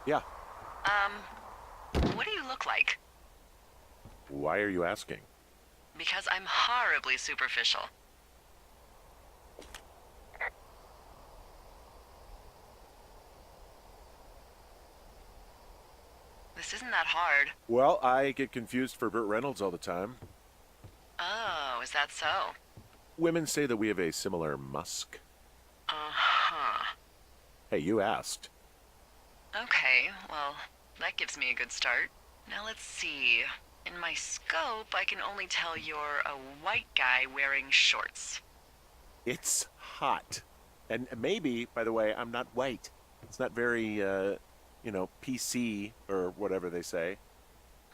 Yeah. What do you look like? Why are you asking? Because I'm horribly superficial. This isn't that hard. Well, I get confused for Burt Reynolds all the time. Oh, is that so? Women say that we have a similar musk. Uh-huh. Hey, you asked. Okay, well, that gives me a good start. Now let's see. In my scope, I can only tell you're a white guy wearing shorts. It's hot. And maybe, by the way, I'm not white. It's not very, PC or whatever they say.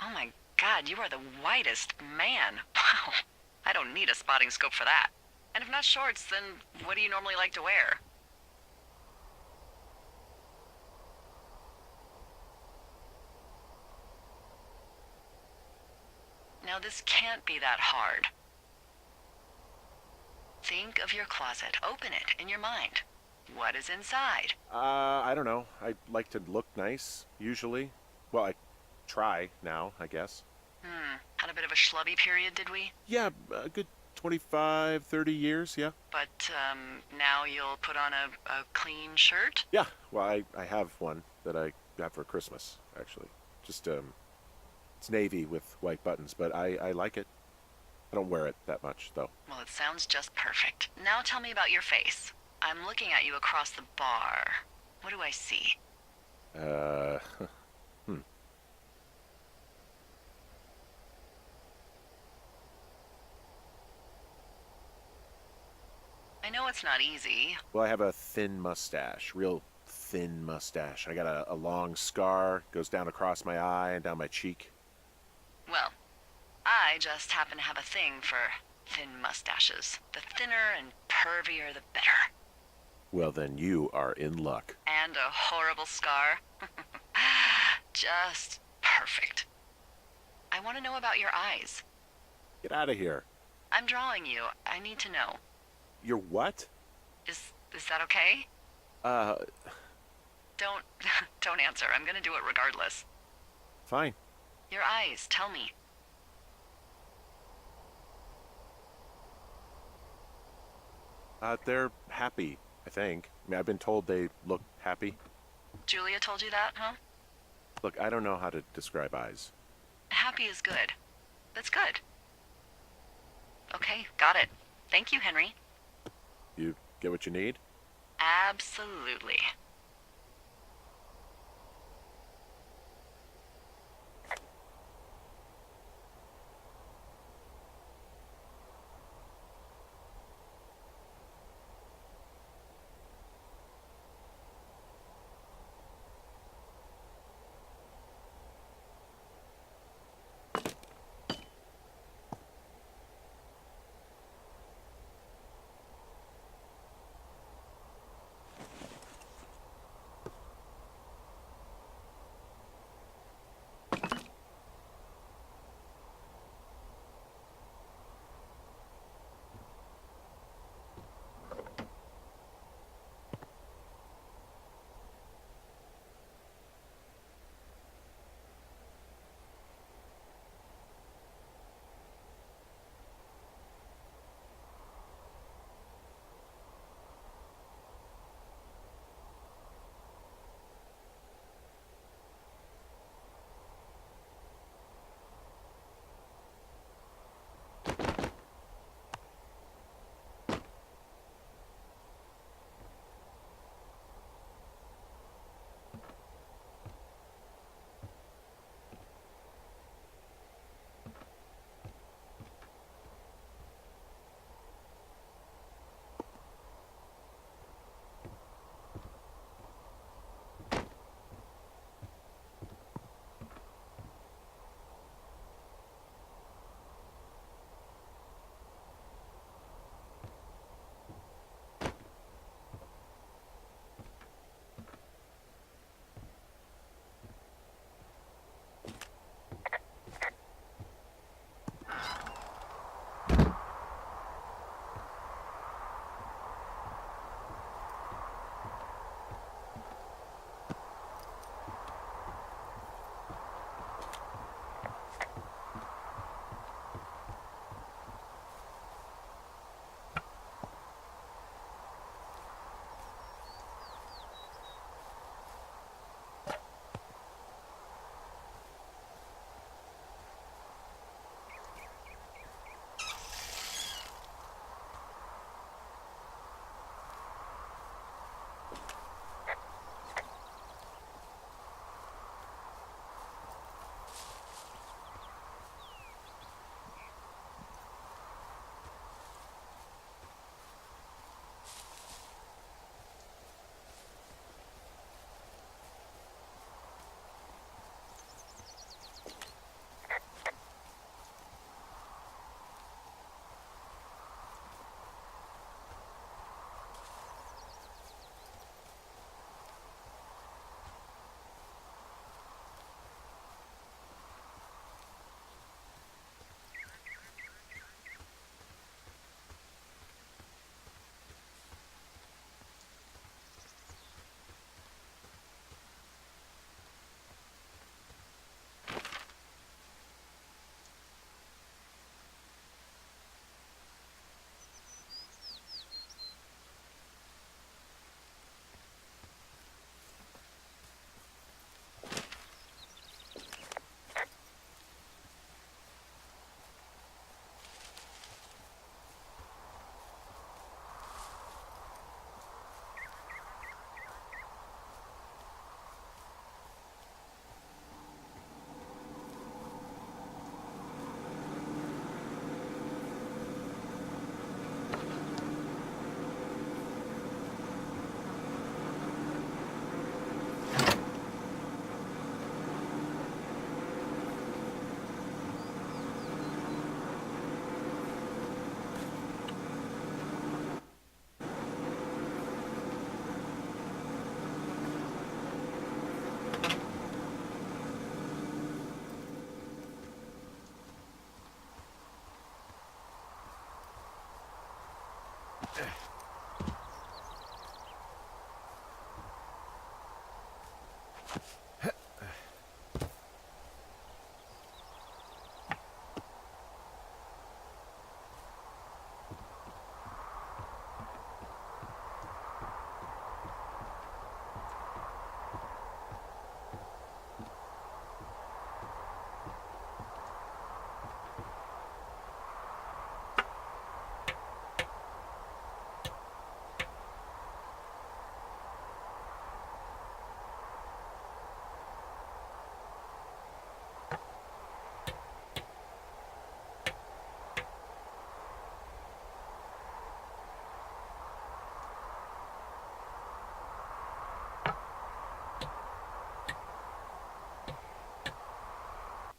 Oh my god, you are the whitest man. Wow. I don't need a spotting scope for that. And if not shorts, then what do you normally like to wear? Now this can't be that hard. Think of your closet. Open it in your mind. What is inside? I don't know. I like to look nice, usually. Well, I try now, I guess. Had a bit of a schlubby period, did we? Yeah, a good 25, 30 years, yeah. But, now you'll put on a clean shirt? Yeah, well, I have one that I got for Christmas, actually. Just, it's navy with white buttons, but I like it. I don't wear it that much, though. Well, it sounds just perfect. Now tell me about your face. I'm looking at you across the bar. What do I see? Uh, hmm. I know it's not easy. Well, I have a thin mustache, real thin mustache. I got a long scar, goes down across my eye and down my cheek. Well, I just happen to have a thing for thin mustaches. The thinner and pervier, the better. Well, then you are in luck. And a horrible scar. Just perfect. I want to know about your eyes. Get out of here. I'm drawing you. I need to know. You're what? Is that okay? Uh, Don't don't answer. I'm gonna do it regardless. fine. Your eyes, tell me. They're happy, I think. I mean, I've been told they look happy. Julia told you that, huh? Look, I don't know how to describe eyes. Happy is good. That's good. Okay, got it. Thank you, Henry. You get what you need? Absolutely.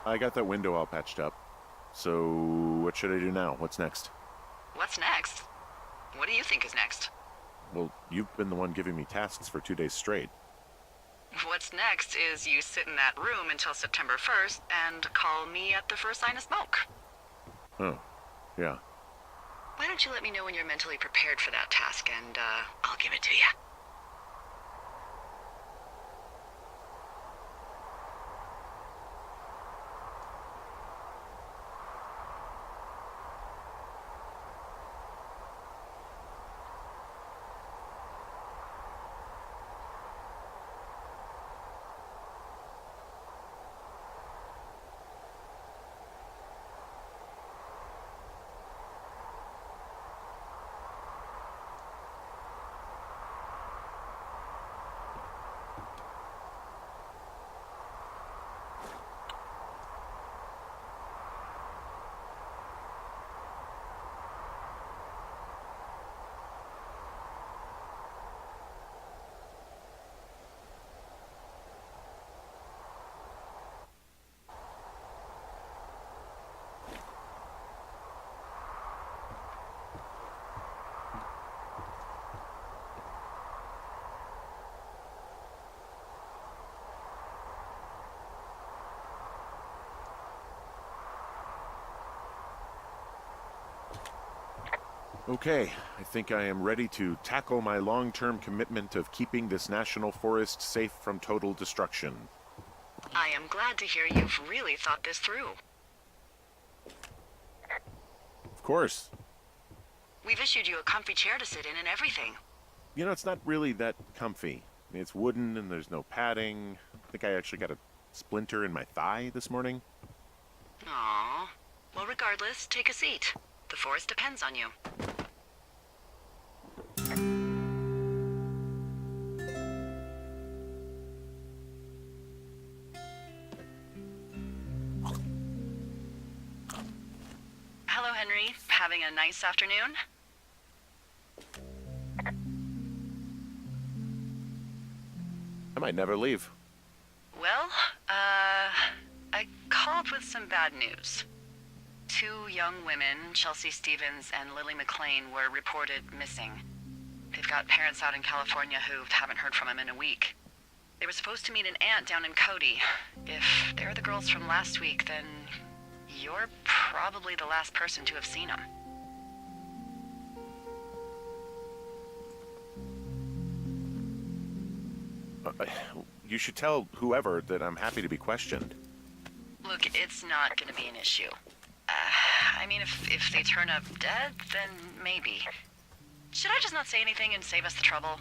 I got that window all patched up. So, what should I do now? What's next? What's next? What do you think is next? Well, you've been the one giving me tasks for 2 days straight. What's next is you sit in that room until September 1st and call me at the first sign of smoke. Oh, yeah. Why don't you let me know when you're mentally prepared for that task and, I'll give it to you. Okay, I think I am ready to tackle my long-term commitment of keeping this national forest safe from total destruction. I am glad to hear you've really thought this through. Of course. We've issued you a comfy chair to sit in and everything. You know, it's not really that comfy. I mean, it's wooden and there's no padding. I think I actually got a splinter in my thigh this morning. Aww. Well, regardless, take a seat. The forest depends on you. Hello, Henry. Having a nice afternoon? I might never leave. Well, I called with some bad news. 2 young women, Chelsea Stevens and Lily McLean, were reported missing. They've got parents out in California who haven't heard from them in a week. They were supposed to meet an aunt down in Cody. If they're the girls from last week, then you're probably the last person to have seen them. You should tell whoever that I'm happy to be questioned. Look, it's not gonna be an issue. I mean, if they turn up dead, then maybe. Should I just not say anything and save us the trouble?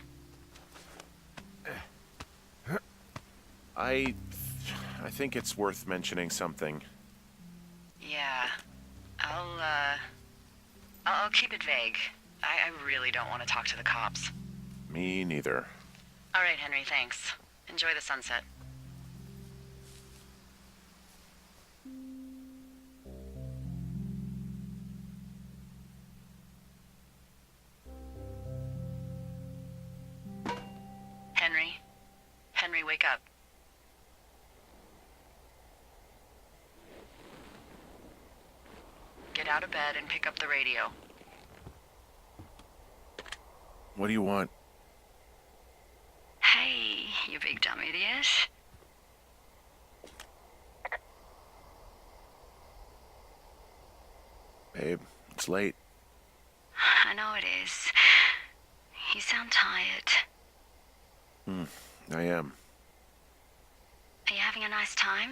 I think it's worth mentioning something. Yeah. I'll keep it vague. I really don't want to talk to the cops. Me neither. All right, Henry, thanks. Enjoy the sunset. Henry? Henry, wake up. Get out of bed and pick up the radio. What do you want? Hey, you big dumb idiot. Babe, it's late. I know it is. You sound tired. I am. Are you having a nice time?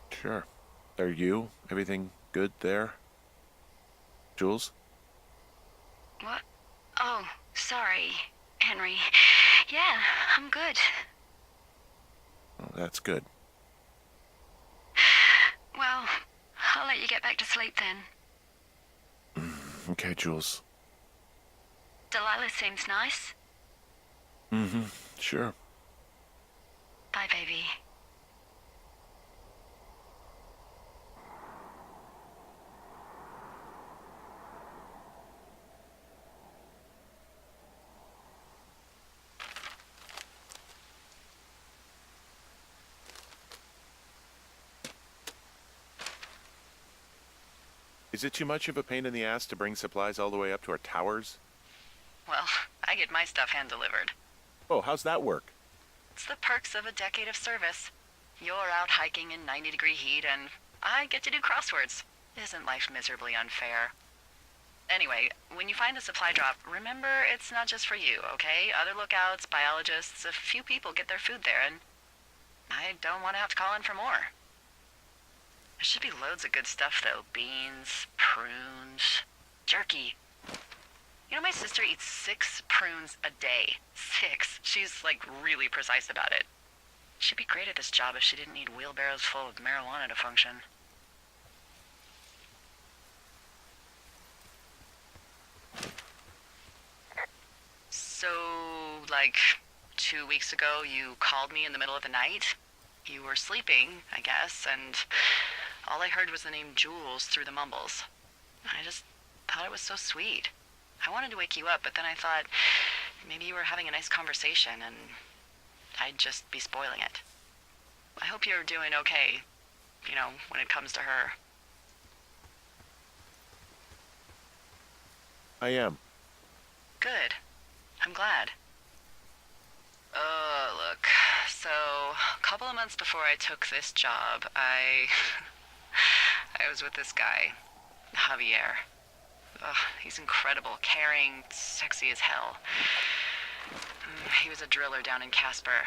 Sure. Are you? Everything good there? Jules? What? Oh, sorry, Henry. Yeah, I'm good. Oh, that's good. Well, I'll let you get back to sleep then. Okay, Jules. Delilah seems nice. Sure. Bye, baby. Is it too much of a pain in the ass to bring supplies all the way up to our towers? Well, I get my stuff hand-delivered. Oh, how's that work? It's the perks of a decade of service. You're out hiking in 90-degree heat, and I get to do crosswords. Isn't life miserably unfair? Anyway, when you find a supply drop, remember it's not just for you, okay? Other lookouts, biologists, a few people get their food there, and I don't want to have to call in for more. There should be loads of good stuff, though. Beans, prunes, jerky. You know, my sister eats 6 prunes a day. 6. She's, like, really precise about it. She'd be great at this job if she didn't need wheelbarrows full of marijuana to function. So, like, 2 weeks ago, you called me in the middle of the night? You were sleeping, I guess, and all I heard was the name Jules through the mumbles. I just thought it was so sweet. I wanted to wake you up, but then I thought maybe you were having a nice conversation and I'd just be spoiling it. I hope you're doing okay, you know, when it comes to her. I am. Good. I'm glad. Look, so a couple of months before I took this job, I was with this guy, Javier. Ugh, he's incredible, caring, sexy as hell. He was a driller down in Casper.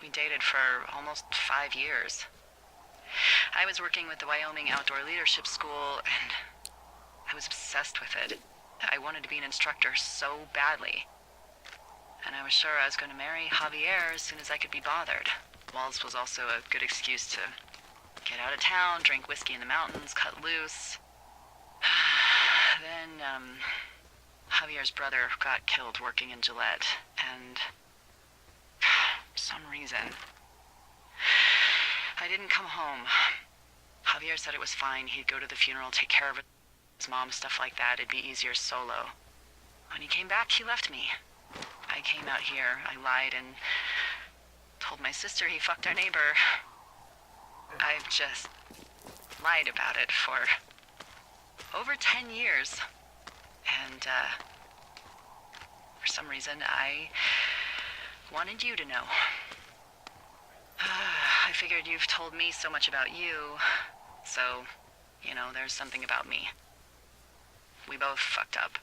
We dated for almost 5 years. I was working with the Wyoming Outdoor Leadership School, and I was obsessed with it. I wanted to be an instructor so badly. And I was sure I was going to marry Javier as soon as I could be bothered. Walls was also a good excuse to get out of town, drink whiskey in the mountains, cut loose. Then, Javier's brother got killed working in Gillette, and for some reason, I didn't come home. Javier said it was fine. He'd go to the funeral, take care of his mom, stuff like that. It'd be easier solo. When he came back, he left me. I came out here, I lied, and told my sister he fucked our neighbor. I've just lied about it for over 10 years. And, for some reason, I wanted you to know. I figured you've told me so much about you, so, you know, there's something about me. We both fucked up.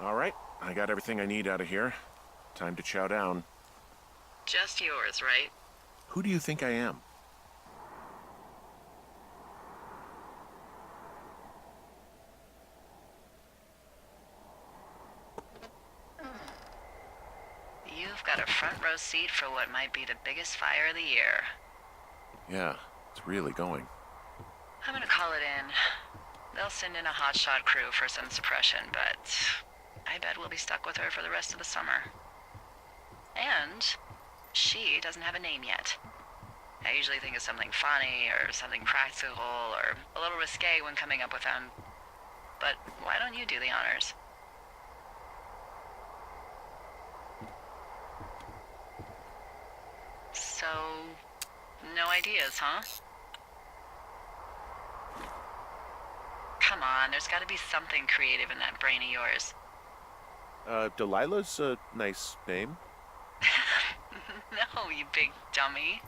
All right, I got everything I need out of here. Time to chow down. Just yours, right? Who do you think I am? You've got a front row seat for what might be the biggest fire of the year. Yeah, it's really going. I'm gonna call it in. They'll send in a hotshot crew for some suppression, but I bet we'll be stuck with her for the rest of the summer. And she doesn't have a name yet. I usually think of something funny or something practical or a little risque when coming up with them. But why don't you do the honors? So, no ideas, huh? Come on, there's gotta be something creative in that brain of yours. Delilah's a nice name. No, you big dummy.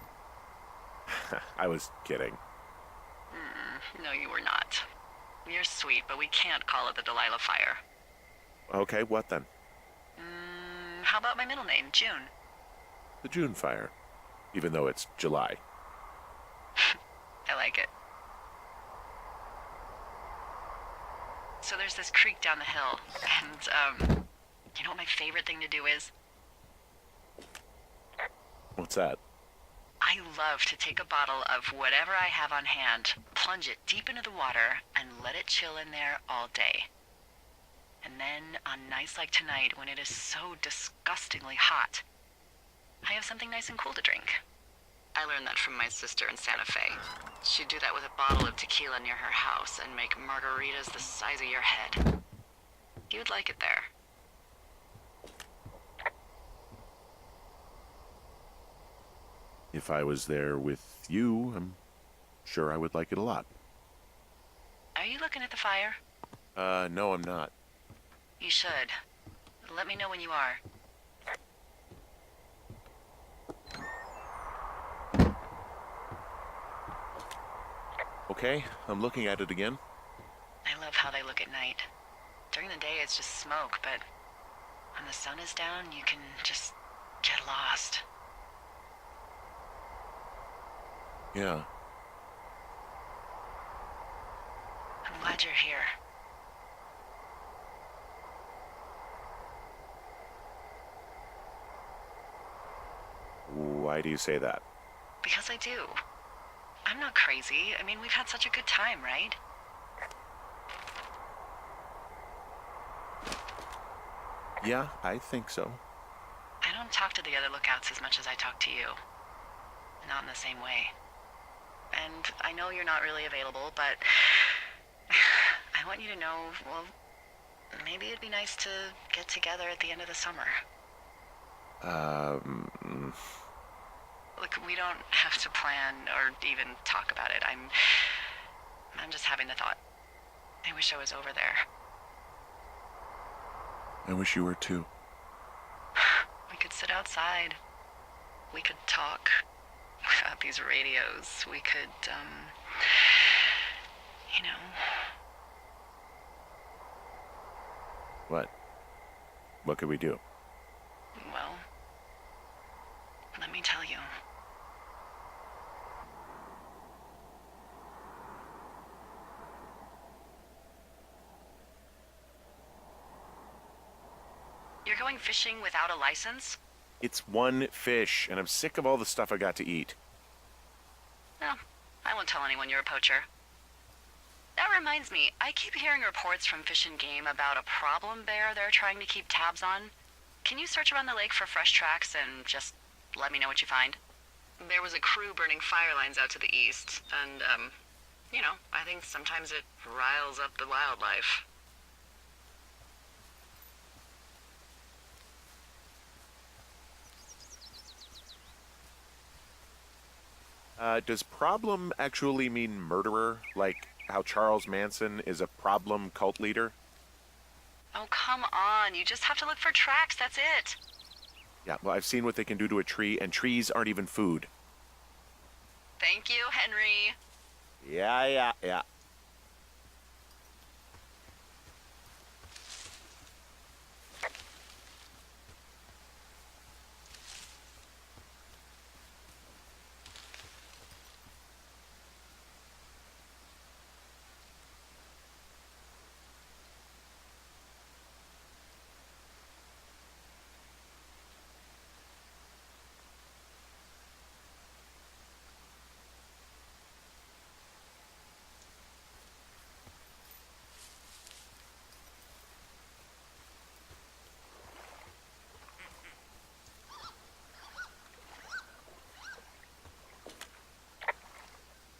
I was kidding. No, you were not. You're sweet, but we can't call it the Delilah Fire. Okay, what then? How about my middle name, June? The June Fire. Even though it's July. I like it. So there's this creek down the hill, and, you know what my favorite thing to do is? What's that? I love to take a bottle of whatever I have on hand, plunge it deep into the water, and let it chill in there all day. And then, on nights like tonight, when it is so disgustingly hot, I have something nice and cool to drink. I learned that from my sister in Santa Fe. She'd do that with a bottle of tequila near her house and make margaritas the size of your head. You'd like it there. If I was there with you, I'm sure I would like it a lot. Are you looking at the fire? No, I'm not. You should. Let me know when you are. Okay, I'm looking at it again. I love how they look at night. During the day, it's just smoke, but when the sun is down, you can just get lost. Yeah. I'm glad you're here. Why do you say that? Because I do. I'm not crazy. I mean, we've had such a good time, right? Yeah, I think so. I don't talk to the other lookouts as much as I talk to you. Not in the same way. And I know you're not really available, but I want you to know, well, maybe it'd be nice to get together at the end of the summer. Look, we don't have to plan or even talk about it. I'm just having the thought. I wish I was over there. I wish you were too. We could sit outside. We could talk without these radios. We could, you know. What? What could we do? Well, let me tell you. You're going fishing without a license? It's one fish, and I'm sick of all the stuff I got to eat. No, I won't tell anyone you're a poacher. That reminds me, I keep hearing reports from Fish and Game about a problem bear they're trying to keep tabs on. Can you search around the lake for fresh tracks and just let me know what you find? There was a crew burning fire lines out to the east, and, you know, I think sometimes it riles up the wildlife. Does problem actually mean murderer? Like how Charles Manson is a problem cult leader? Oh, come on. You just have to look for tracks, that's it. Yeah, well, I've seen what they can do to a tree, and trees aren't even food. Thank you, Henry. Yeah.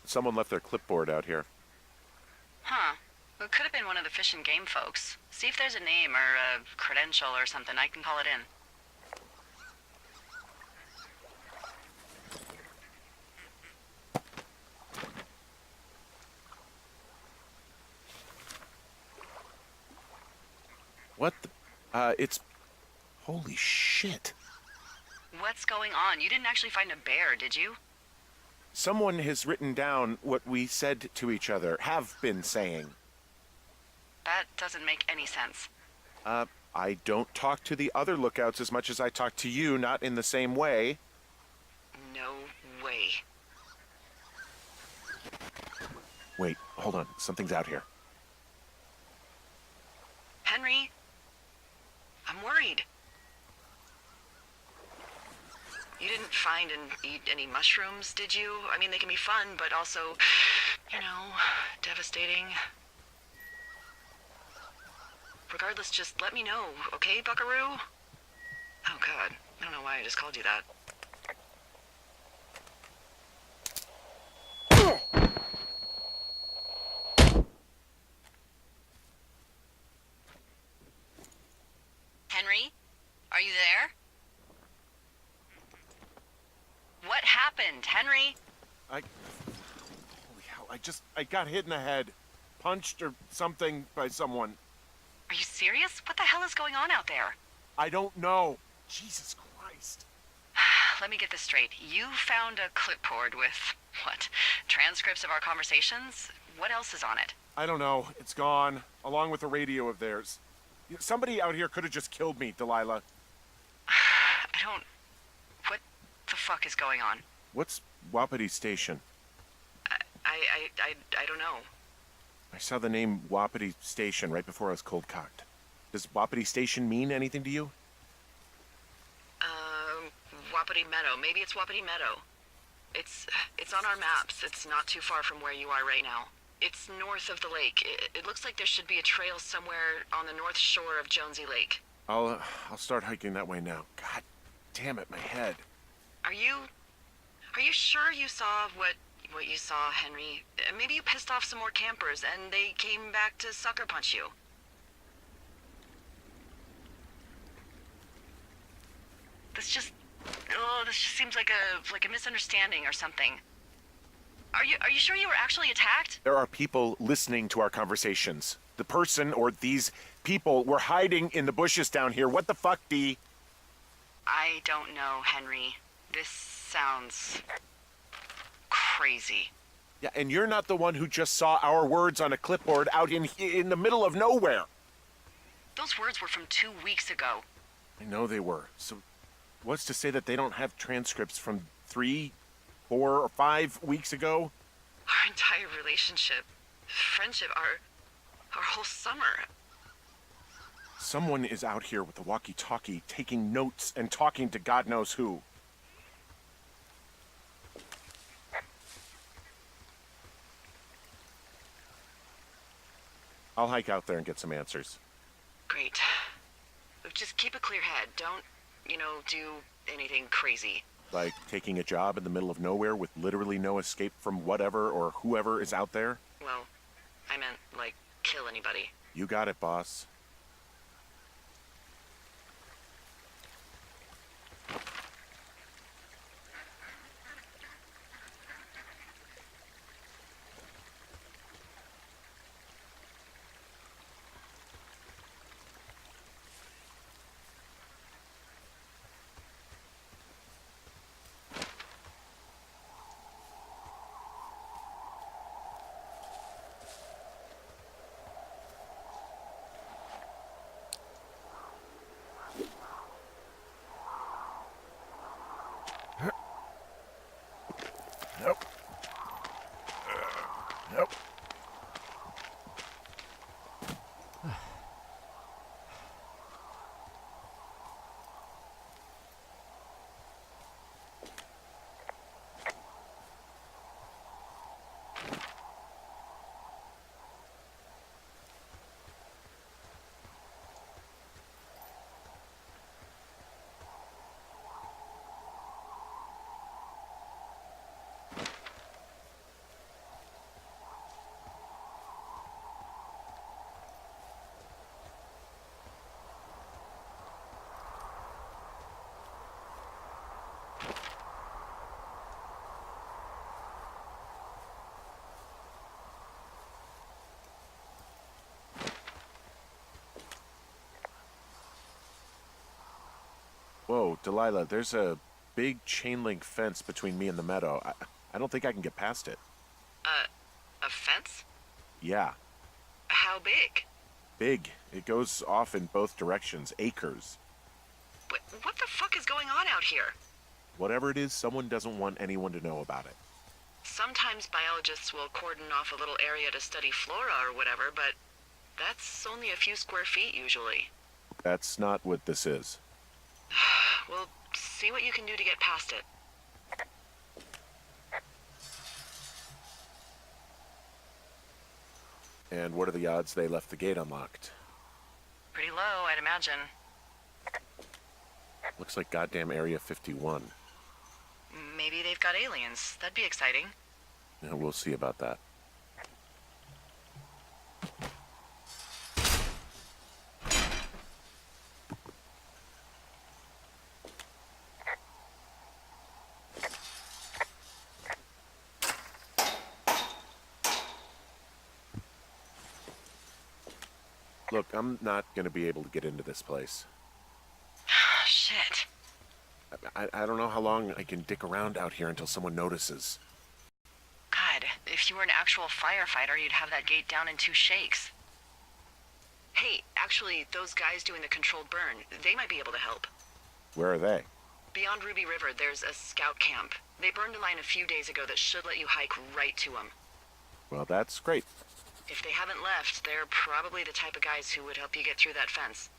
someone left their clipboard out here. Huh. It could have been one of the Fish and Game folks. See if there's a name or a credential or something. I can call it in. What the? It's... Holy shit. What's going on? You didn't actually find a bear, did you? Someone has written down what we said to each other, have been saying. That doesn't make any sense. I don't talk to the other lookouts as much as I talk to you, not in the same way. No way. Wait, hold on. Something's out here. Henry? I'm worried. You didn't find and eat any mushrooms, did you? I mean, they can be fun, but also, you know, devastating. Regardless, just let me know, okay, buckaroo? Oh, God. I don't know why I just called you that. Henry? Are you there? What happened, Henry? Holy hell, I got hit in the head. Punched or something by someone. Are you serious? What the hell is going on out there? I don't know. Jesus Christ. Let me get this straight. You found a clipboard with, what, transcripts of our conversations? What else is on it? I don't know. It's gone, along with the radio of theirs. Somebody out here could have just killed me, Delilah. What the fuck is going on? What's Wapiti Station? I don't know. I saw the name Wapiti Station right before I was cold-cocked. Does Wapiti Station mean anything to you? Wapiti Meadow. Maybe it's Wapiti Meadow. It's on our maps. It's not too far from where you are right now. It's north of the lake. It looks like there should be a trail somewhere on the north shore of Jonesy Lake. I'll start hiking that way now. God damn it, my head. Are you sure you saw what you saw, Henry? Maybe you pissed off some more campers and they came back to sucker punch you. This just seems like a misunderstanding or something. Are you sure you were actually attacked? There are people listening to our conversations. The person or these people were hiding in the bushes down here. What the fuck, Dee? I don't know, Henry. This sounds crazy. Yeah, and you're not the one who just saw our words on a clipboard out in the middle of nowhere. Those words were from 2 weeks ago. I know they were. So what's to say that they don't have transcripts from 3, 4, or 5 weeks ago? Our entire relationship, friendship, our whole summer. Someone is out here with the walkie-talkie taking notes and talking to God knows who. I'll hike out there and get some answers. Great. Just keep a clear head. Don't, do anything crazy. Like taking a job in the middle of nowhere with literally no escape from whatever or whoever is out there? Well, I meant, kill anybody. You got it, boss. Nope. Nope. Whoa, Delilah, there's a big chain link fence between me and the meadow. I don't think I can get past it. A fence? Yeah, How big? big. It goes off in both directions, acres. What the fuck is going on out here? Whatever it is, someone doesn't want anyone to know about it. Sometimes biologists will cordon off a little area to study flora or whatever, but that's only a few square feet usually. That's not what this is. We'll see what you can do to get past it. And what are the odds they left the gate unlocked? Pretty low, I'd imagine. Looks like goddamn Area 51. Maybe they've got aliens. That'd be exciting. Yeah, we'll see about that. Look, I'm not gonna be able to get into this place. Shit. I don't know how long I can dick around out here until someone notices. God, if you were an actual firefighter, you'd have that gate down in 2 shakes. Hey, actually, those guys doing the controlled burn, they might be able to help. Where are they? Beyond Ruby River, there's a scout camp. They burned a line a few days ago that should let you hike right to them. Well, that's great. If they haven't left, they're probably the type of guys who would help you get through that fence.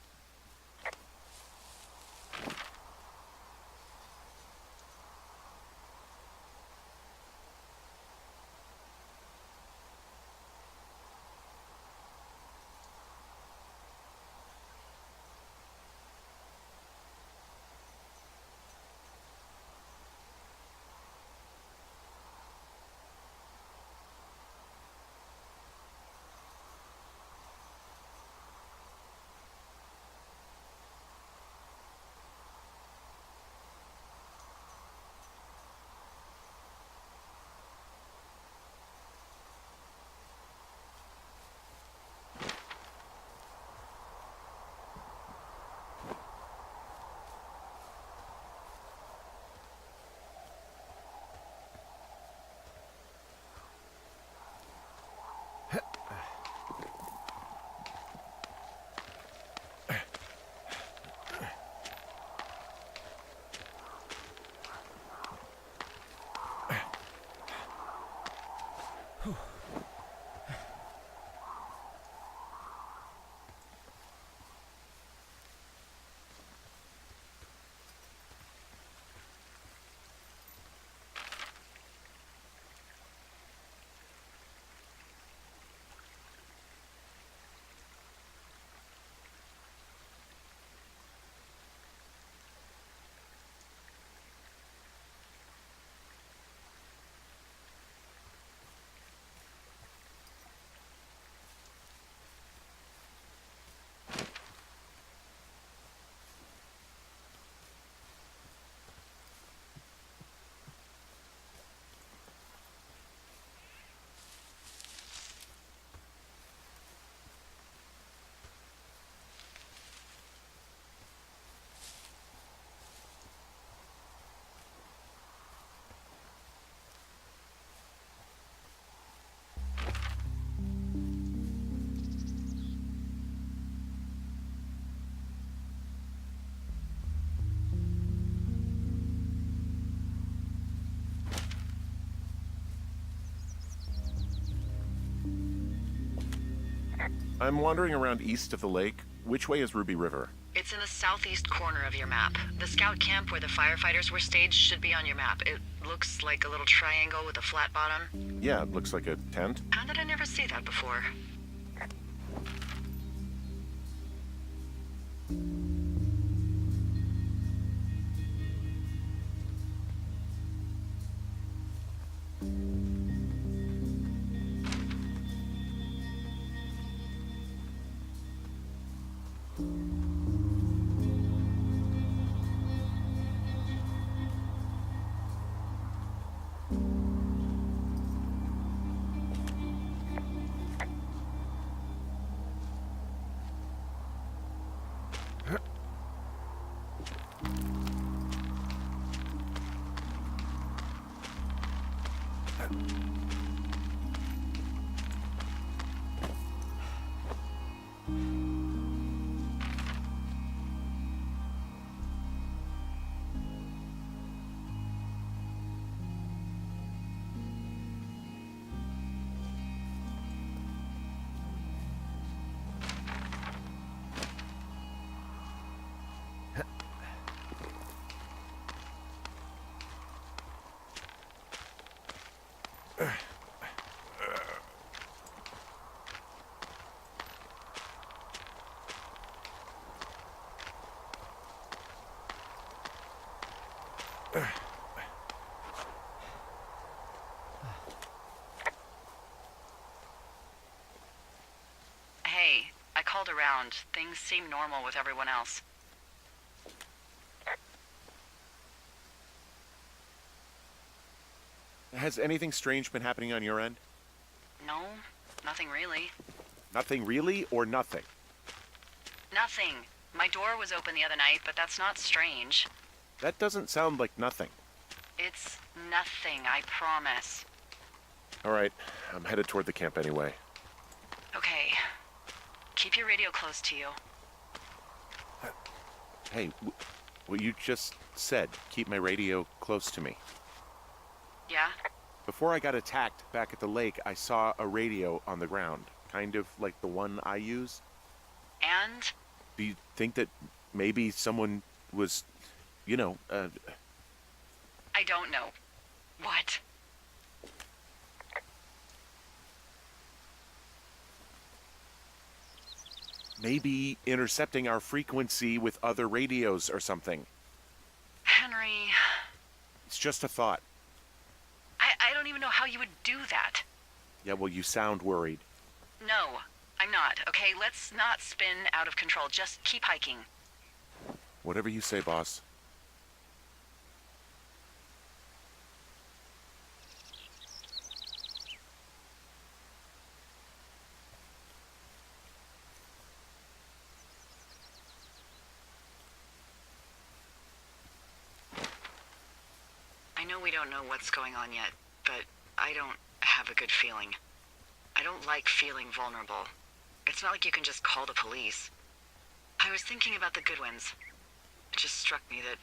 I'm wandering around east of the lake. Which way is Ruby River? It's in the southeast corner of your map. The scout camp where the firefighters were staged should be on your map. It looks like a little triangle with a flat bottom. Yeah, it looks like a tent. How did I never see that before? Hey, I called around. Things seem normal with everyone else. Has anything strange been happening on your end? No, nothing really. Nothing really, or nothing? Nothing. My door was open the other night, but that's not strange. That doesn't sound like nothing. It's nothing, I promise. All right, I'm headed toward the camp anyway. Okay. Keep your radio close to you. Hey, what you just said, keep my radio close to me. Yeah? Before I got attacked back at the lake, I saw a radio on the ground, kind of like the one I use. And? Do you think that maybe someone was, I don't know. What? maybe intercepting our frequency with other radios or something? Henry, It's just a thought. I don't even know how you would do that. Yeah, well, you sound worried. No, I'm not, okay? Let's not spin out of control. Just keep hiking. Whatever you say, boss. I know we don't know what's going on yet, but I don't have a good feeling. I don't like feeling vulnerable. It's not like you can just call the police. I was thinking about the Goodwins. It just struck me that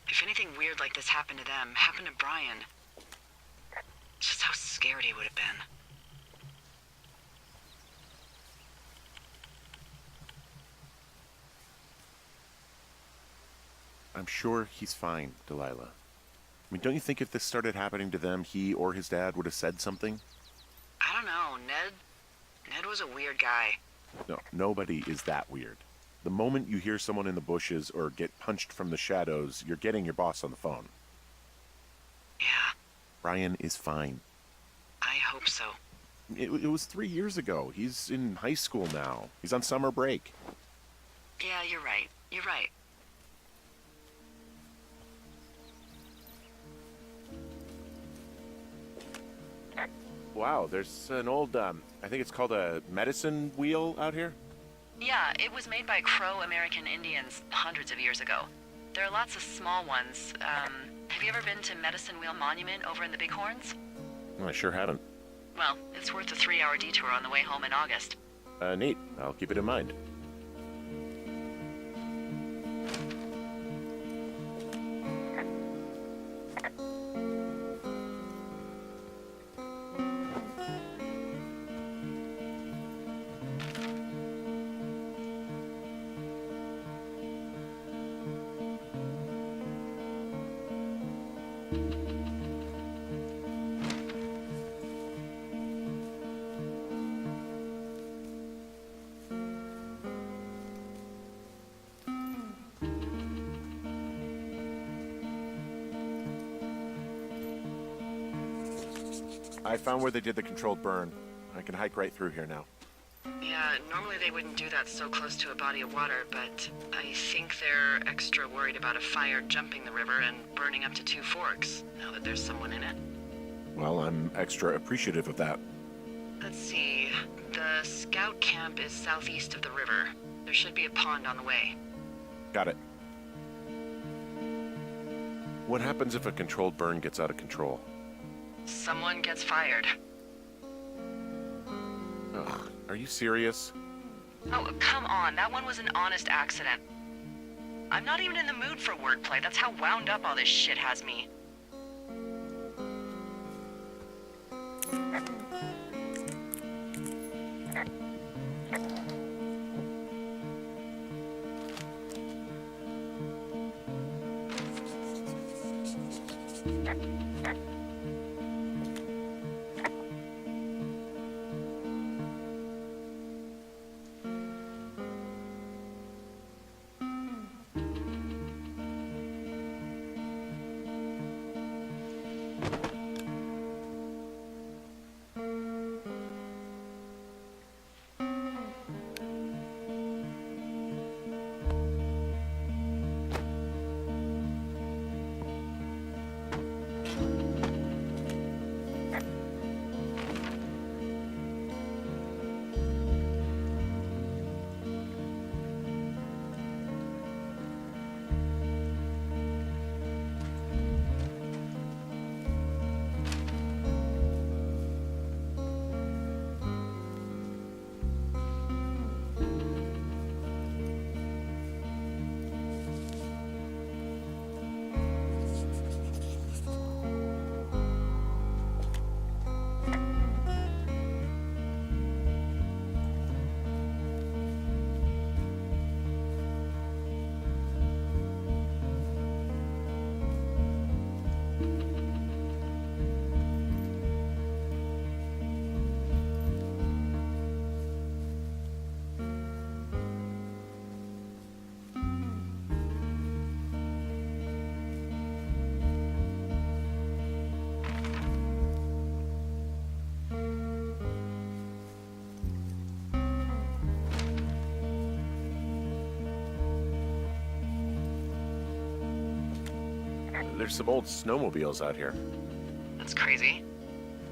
if anything weird like this happened to them, happened to Brian, just how scared he would have been. I'm sure he's fine, Delilah. I mean, don't you think if this started happening to them, he or his dad would have said something? I don't know, Ned was a weird guy. No, nobody is that weird. The moment you hear someone in the bushes or get punched from the shadows, you're getting your boss on the phone. Yeah, Brian is fine. I hope so. It was 3 years ago. He's in high school now. He's on summer break. Yeah, you're right. You're right. Wow, there's an old, I think it's called a medicine wheel out here. Yeah, it was made by Crow American Indians hundreds of years ago. There are lots of small ones. Have you ever been to Medicine Wheel Monument over in the Bighorns? I sure haven't. Well, it's worth a 3-hour detour on the way home in August. Neat. I'll keep it in mind. I found where they did the controlled burn. I can hike right through here now. Yeah, normally they wouldn't do that so close to a body of water, but I think they're extra worried about a fire jumping the river and burning up to 2 forks, now that there's someone in it. Well, I'm extra appreciative of that. Let's see. The scout camp is southeast of the river. There should be a pond on the way. Got it. What happens if a controlled burn gets out of control? Someone gets fired. Ugh, are you serious? Oh, come on. That one was an honest accident. I'm not even in the mood for wordplay. That's how wound up all this shit has me. There's some old snowmobiles out here. That's crazy.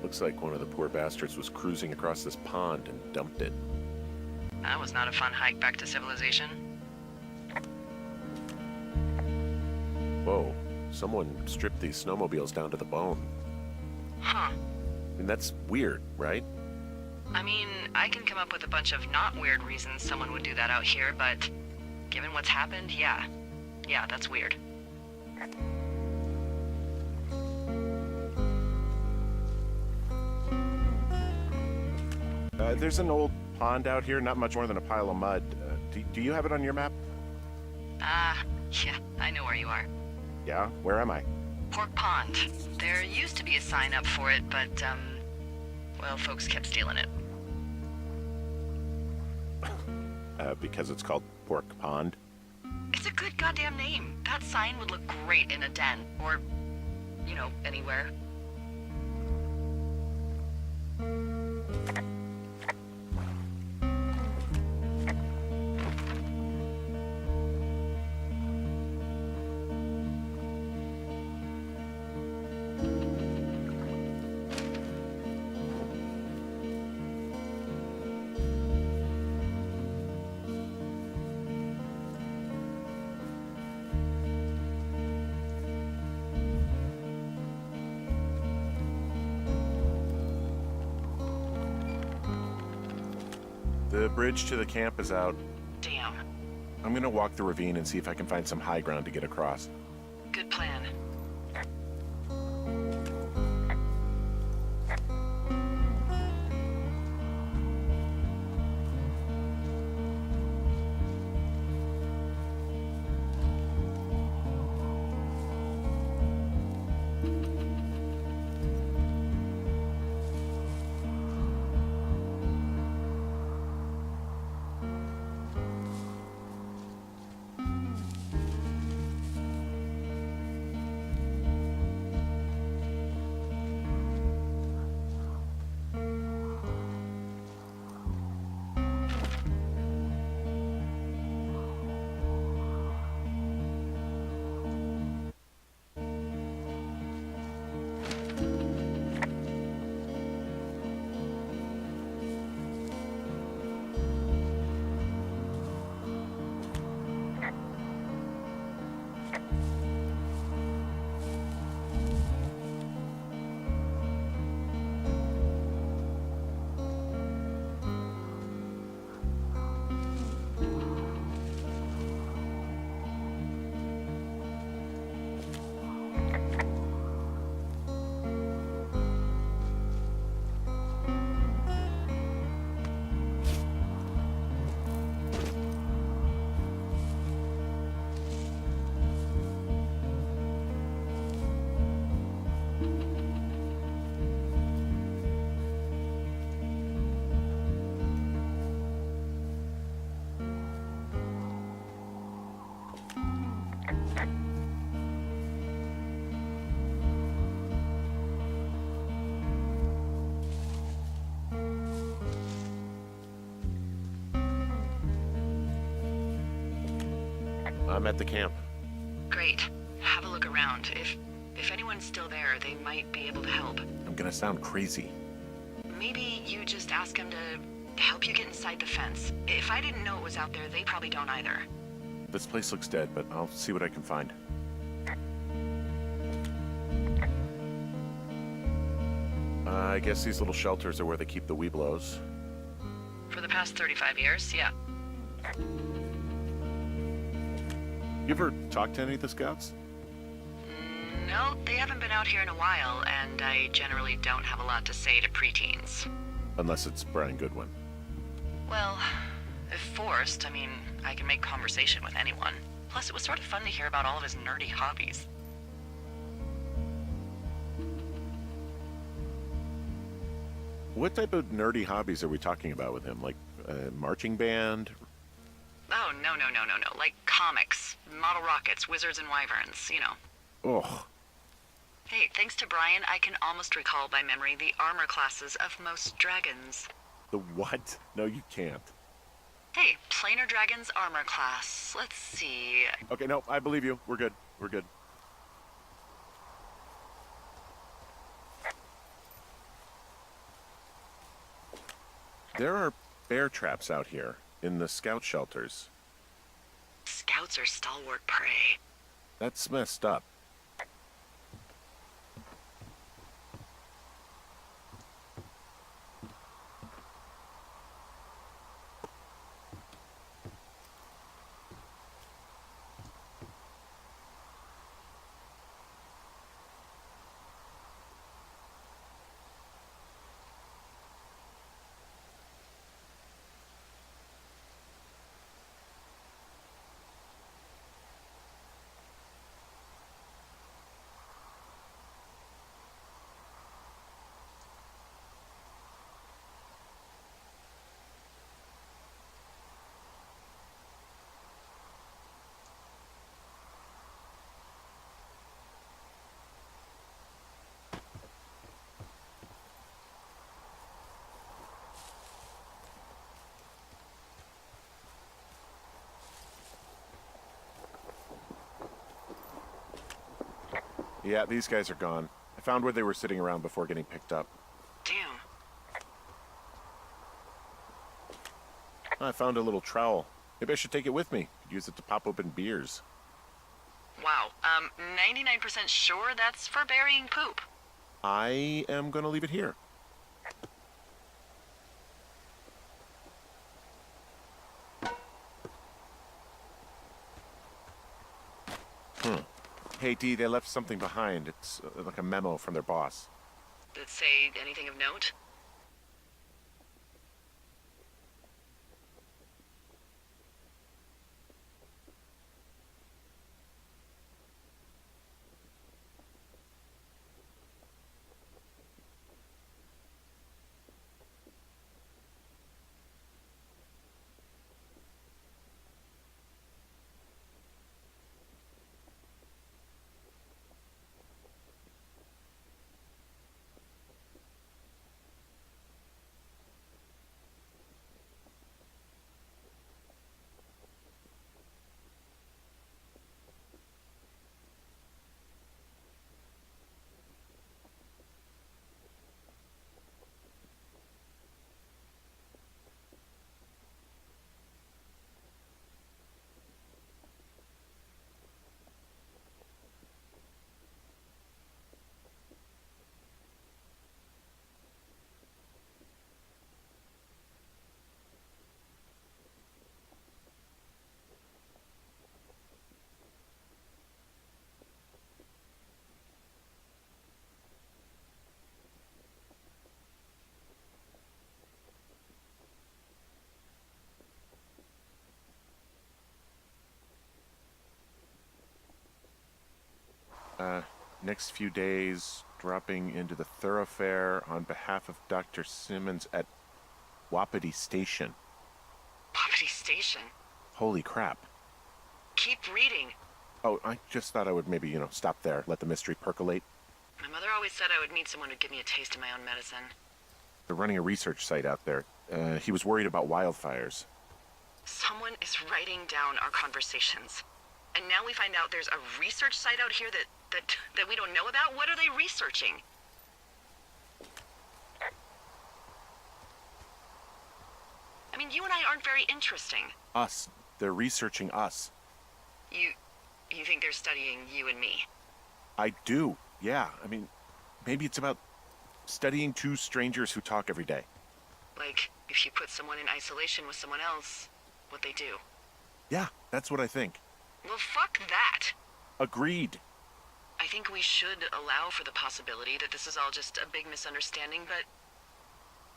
Looks like one of the poor bastards was cruising across this pond and dumped it. That was not a fun hike back to civilization. Whoa, someone stripped these snowmobiles down to the bone. Huh. I mean, that's weird, right? I mean, I can come up with a bunch of not weird reasons someone would do that out here, but given what's happened, yeah. Yeah, that's weird. There's an old pond out here, not much more than a pile of mud. Do you have it on your map? Yeah, I know where you are. Yeah? Where am I? Pork Pond. There used to be a sign up for it, but, well, folks kept stealing it. Because it's called Pork Pond? It's a good goddamn name. That sign would look great in a den, or, you know, anywhere. The bridge to the camp is out. Damn. I'm gonna walk the ravine and see if I can find some high ground to get across. Good plan. I'm at the camp. Great. Have a look around. If anyone's still there, they might be able to help. I'm gonna sound crazy. Maybe you just ask them to help you get inside the fence. If I didn't know it was out there, they probably don't either. This place looks dead, but I'll see what I can find. I guess these little shelters are where they keep the Weeblos. For the past 35 years, yeah. You ever talked to any of the scouts? No, they haven't been out here in a while, and I generally don't have a lot to say to preteens. Unless it's Brian Goodwin. Well, if forced, I mean, I can make conversation with anyone. Plus, it was sort of fun to hear about all of his nerdy hobbies. What type of nerdy hobbies are we talking about with him? Like marching band? Oh, no. Like comics, model rockets, wizards and wyverns, you know. Ugh. Hey, thanks to Brian, I can almost recall by memory the armor classes of most dragons. The what? No, you can't. Hey, planar dragon's armor class. Let's see. Okay, no, I believe you. We're good. We're good. There are bear traps out here in the scout shelters. Scouts are stalwart prey. That's messed up. Yeah, these guys are gone. I found where they were sitting around before getting picked up. Damn. I found a little trowel. Maybe I should take it with me. Could use it to pop open beers. Wow. 99% sure that's for burying poop. I am gonna leave it here. Hey, Dee, they left something behind. It's like a memo from their boss. Did it say anything of note? Next few days, dropping into the thoroughfare on behalf of Dr. Simmons at Wapiti Station. Wapiti Station? Holy crap. Keep reading. Oh, I just thought I would maybe, stop there, let the mystery percolate. My mother always said I would meet someone who'd give me a taste of my own medicine. They're running a research site out there. He was worried about wildfires. Someone is writing down our conversations. And now we find out there's a research site out here that we don't know about? What are they researching? I mean, you and I aren't very interesting. Us. They're researching us. You think they're studying you and me? I do, yeah. I mean, maybe it's about studying two strangers who talk every day. Like, if you put someone in isolation with someone else, what they do. Yeah, that's what I think. Well, fuck that. Agreed. I think we should allow for the possibility that this is all just a big misunderstanding, but...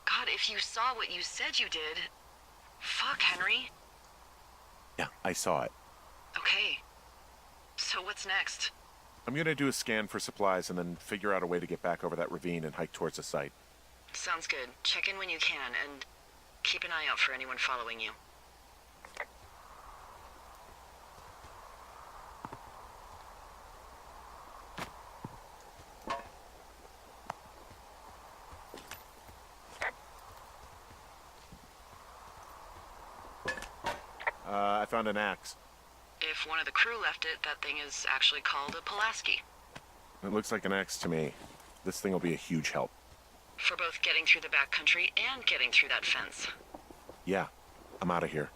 God, if you saw what you said you did... Fuck, Henry. Yeah, I saw it. Okay. So what's next? I'm gonna do a scan for supplies and then figure out a way to get back over that ravine and hike towards the site. Sounds good. Check in when you can, and keep an eye out for anyone following you. I found an axe. If one of the crew left it, that thing is actually called a Pulaski. It looks like an axe to me. This thing will be a huge help. For both getting through the backcountry and getting through that fence. Yeah, I'm out of here.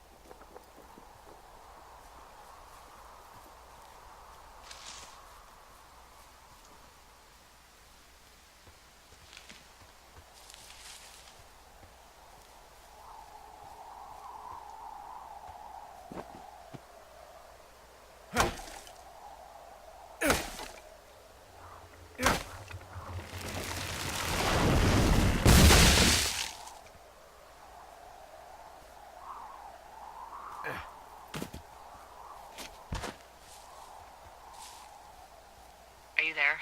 Are you there?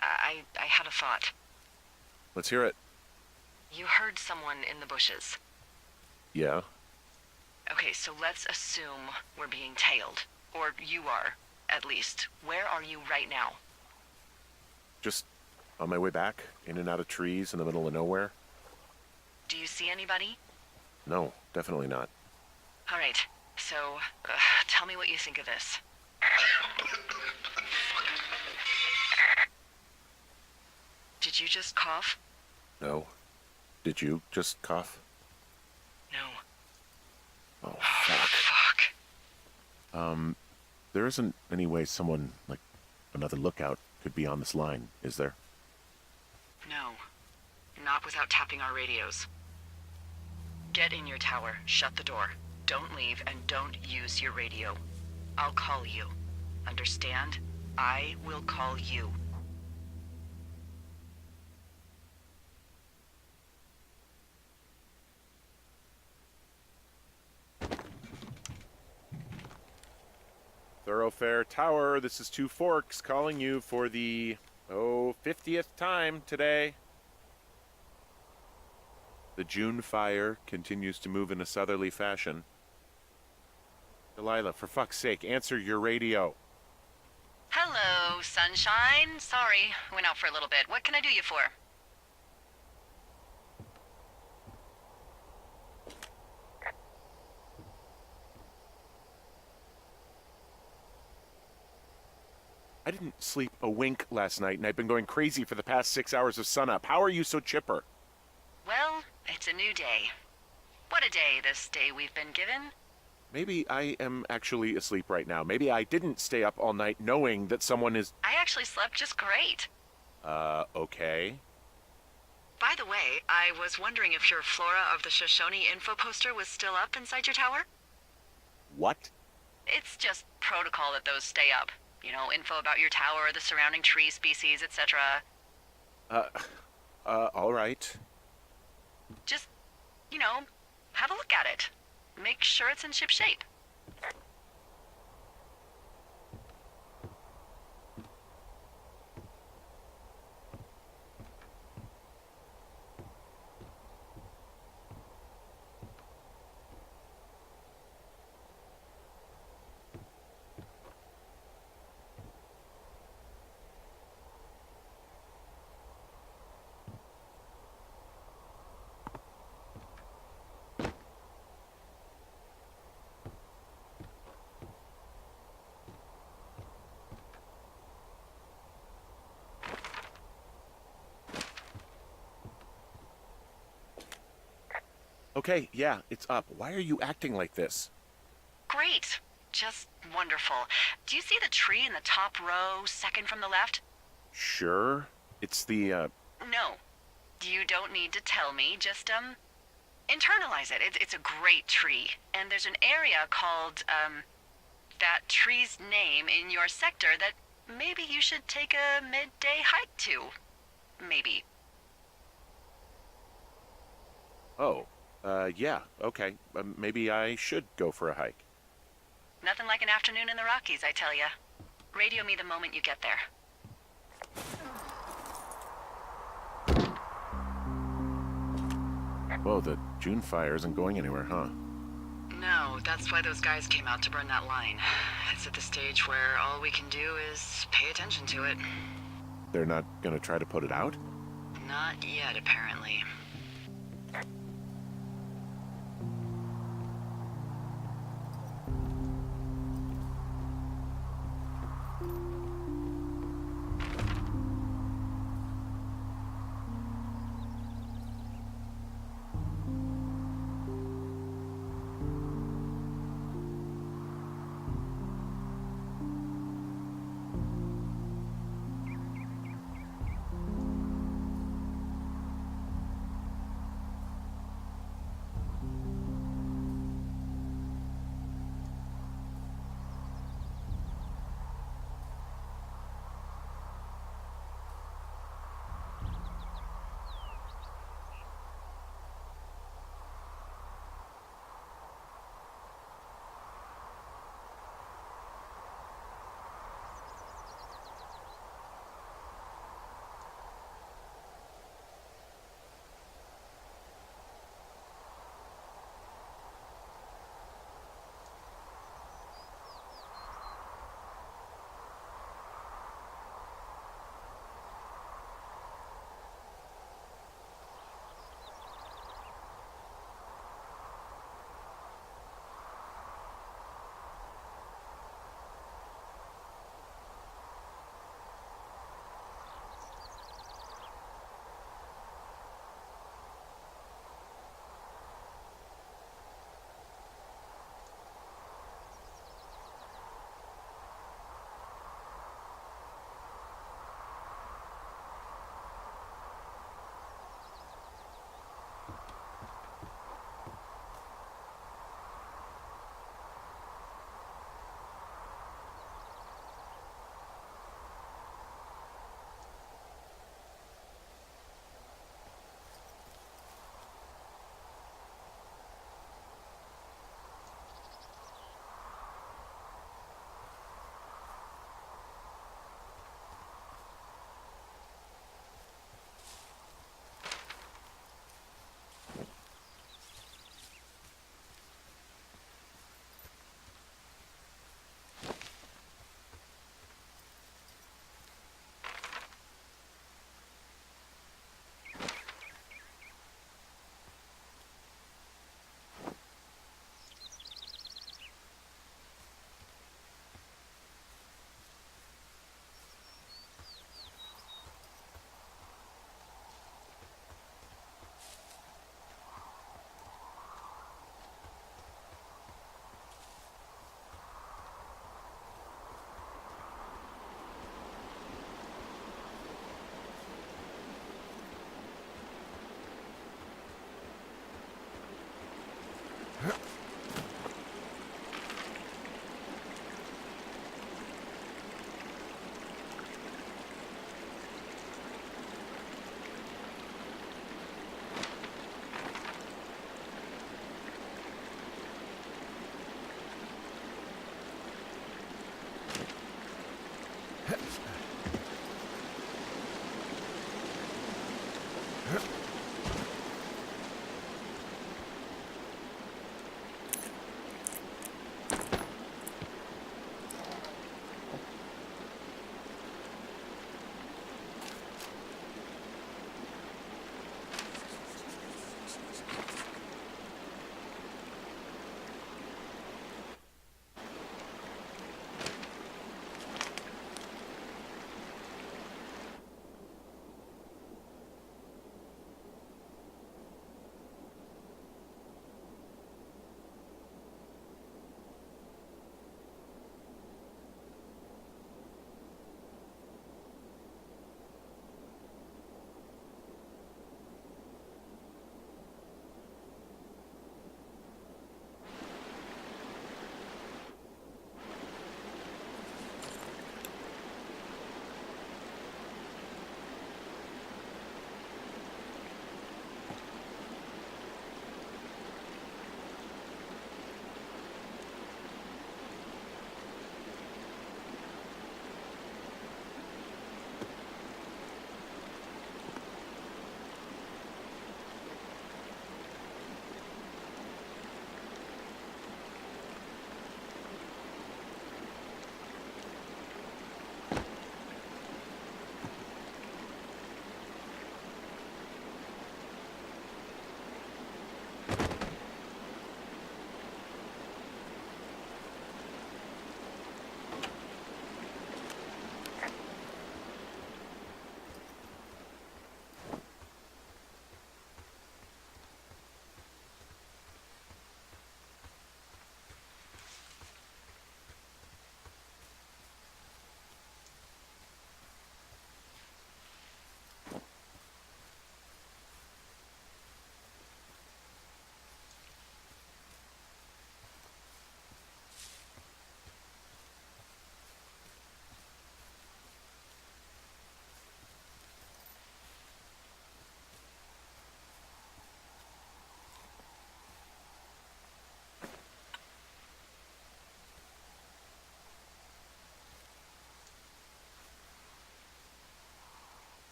I had a thought. Let's hear it. You heard someone in the bushes. Yeah? Okay, so let's assume we're being tailed. Or you are, at least. Where are you right now? Just on my way back, in and out of trees in the middle of nowhere? Do you see anybody? No, definitely not. All right, so tell me what you think of this. Did you just cough? No. Did you just cough? No. Oh, fuck. Fuck. There isn't any way someone, like, another lookout could be on this line, is there? No. Not without tapping our radios. Get in your tower, shut the door. Don't leave, and don't use your radio. I'll call you. Understand? I will call you. Thoroughfare Tower, this is Two Forks calling you for the, 50th time today. The June fire continues to move in a southerly fashion. Delilah, for fuck's sake, answer your radio. Hello, sunshine. Sorry, went out for a little bit. What can I do you for? I didn't sleep a wink last night, and I've been going crazy for the past 6 hours of sunup. How are you so chipper? Well, it's a new day. What a day, this day we've been given. Maybe I am actually asleep right now. Maybe I didn't stay up all night knowing that someone is... I actually slept just great. Okay. By the way, I was wondering if your Flora of the Shoshone info poster was still up inside your tower? What? It's just protocol that those stay up. You know, info about your tower, the surrounding tree species, etc. All right. Just, you know, have a look at it. Make sure it's in ship shape. Okay, yeah, it's up. Why are you acting like this? Great. Just wonderful. Do you see the tree in the top row, second from the left? Sure. It's the. No. You don't need to tell me. Just, internalize it. It's a great tree. And there's an area called, that tree's name in your sector that maybe you should take a midday hike to. Maybe. Oh. Yeah, okay. Maybe I should go for a hike. Nothing like an afternoon in the Rockies, I tell ya. Radio me the moment you get there. Whoa, the June fire isn't going anywhere, huh? No, that's why those guys came out to burn that line. It's at the stage where all we can do is pay attention to it. They're not gonna try to put it out? Not yet, apparently.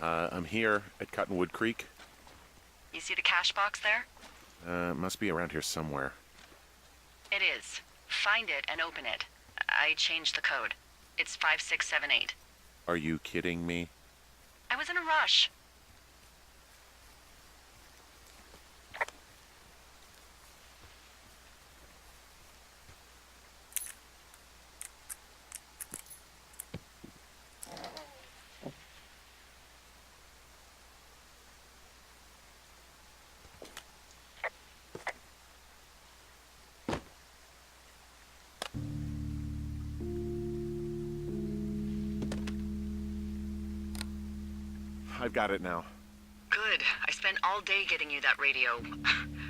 I'm here at Cottonwood Creek. You see the cash box there? Must be around here somewhere. It is. Find it and open it. I changed the code. It's 5678. Are you kidding me? I was in a rush. I've got it now. Good. I spent all day getting you that radio.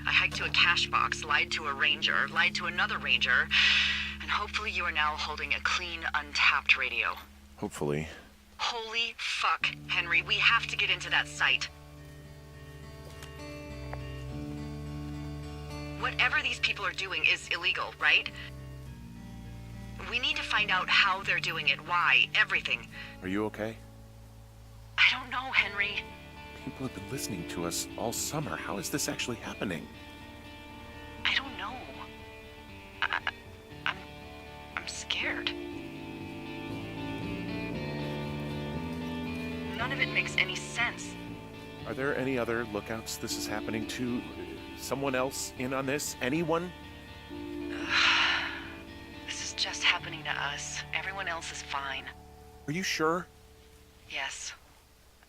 I hiked to a cash box, lied to a ranger, lied to another ranger, and hopefully you are now holding a clean, untapped radio. Hopefully. Holy fuck, Henry, we have to get into that site. Whatever these people are doing is illegal, right? We need to find out how they're doing it, why, everything. Are you okay? I don't know, Henry. People have been listening to us all summer. How is this actually happening? I don't know. I'm scared. None of it makes any sense. Are there any other lookouts this is happening to? Someone else in on this? Anyone? This is just happening to us. Everyone else is fine. Are you sure? Yes.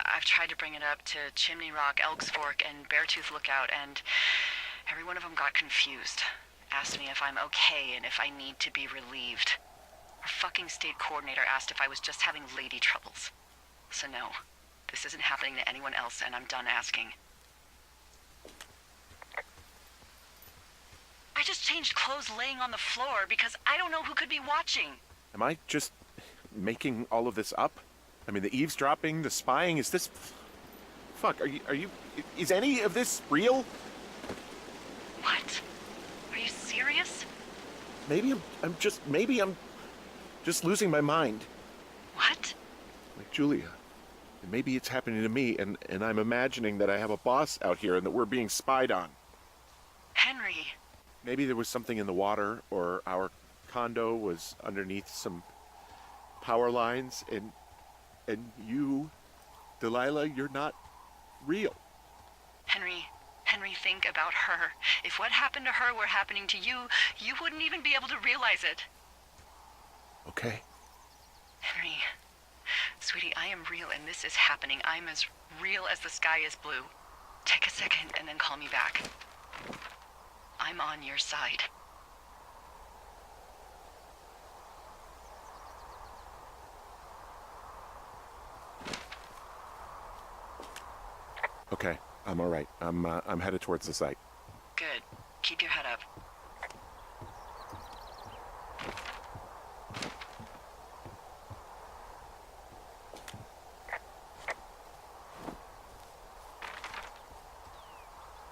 I've tried to bring it up to Chimney Rock, Elks Fork, and Beartooth Lookout, and every one of them got confused. Asked me if I'm okay and if I need to be relieved. Our fucking state coordinator asked if I was just having lady troubles. So no, this isn't happening to anyone else, and I'm done asking. I just changed clothes laying on the floor because I don't know who could be watching. Am I just making all of this up? I mean, the eavesdropping, the spying, is this... Fuck, are you... Is any of this real? What? Are you serious? Maybe I'm just losing my mind. What? Like Julia. And maybe it's happening to me, and I'm imagining that I have a boss out here and that we're being spied on. Henry. Maybe there was something in the water, or our condo was underneath some power lines, and you, Delilah, you're not real. Henry, think about her. If what happened to her were happening to you, you wouldn't even be able to realize it. Okay. Henry, sweetie, I am real and this is happening. I'm as real as the sky is blue. Take a second and then call me back. I'm on your side. Okay, I'm all right. I'm headed towards the site. Good. Keep your head up.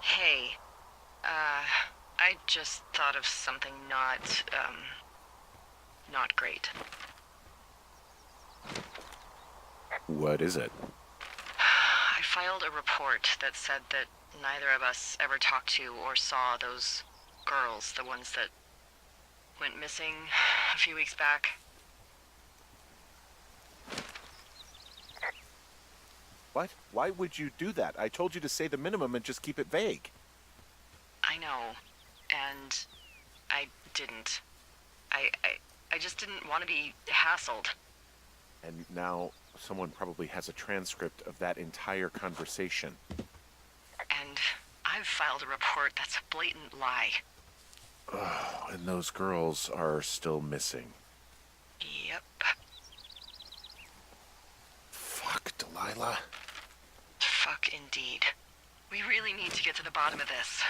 Hey, I just thought of something not great. What is it? I filed a report that said that neither of us ever talked to or saw those girls, the ones that went missing a few weeks back. What? Why would you do that? I told you to say the minimum and just keep it vague. I know, and I didn't. I just didn't want to be hassled. And now someone probably has a transcript of that entire conversation. And I've filed a report that's a blatant lie. Oh, and those girls are still missing. Yep. Fuck, Delilah. Fuck indeed. We really need to get to the bottom of this.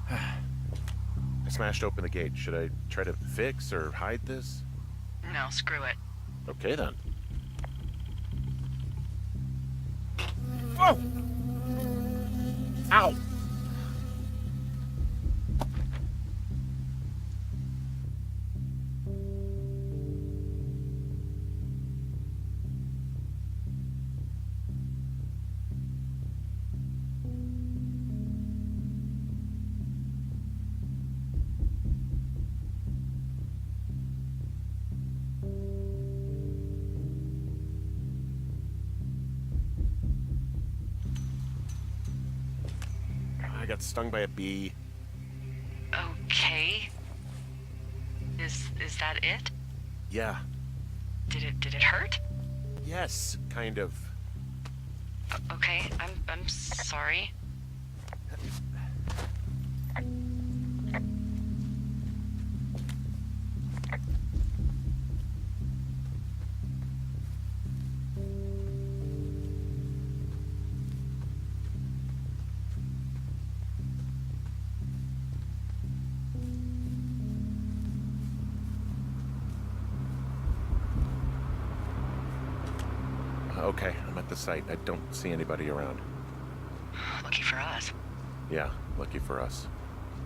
I smashed open the gate. Should I try to fix or hide this? No, screw it. Okay, then. Whoa! Ow! I got stung by a bee. Okay. Is that it? Yeah. Did it hurt? Yes, kind of. Okay, I'm sorry. Okay, I'm at the site. I don't see anybody around. Lucky for us. Yeah, lucky for us.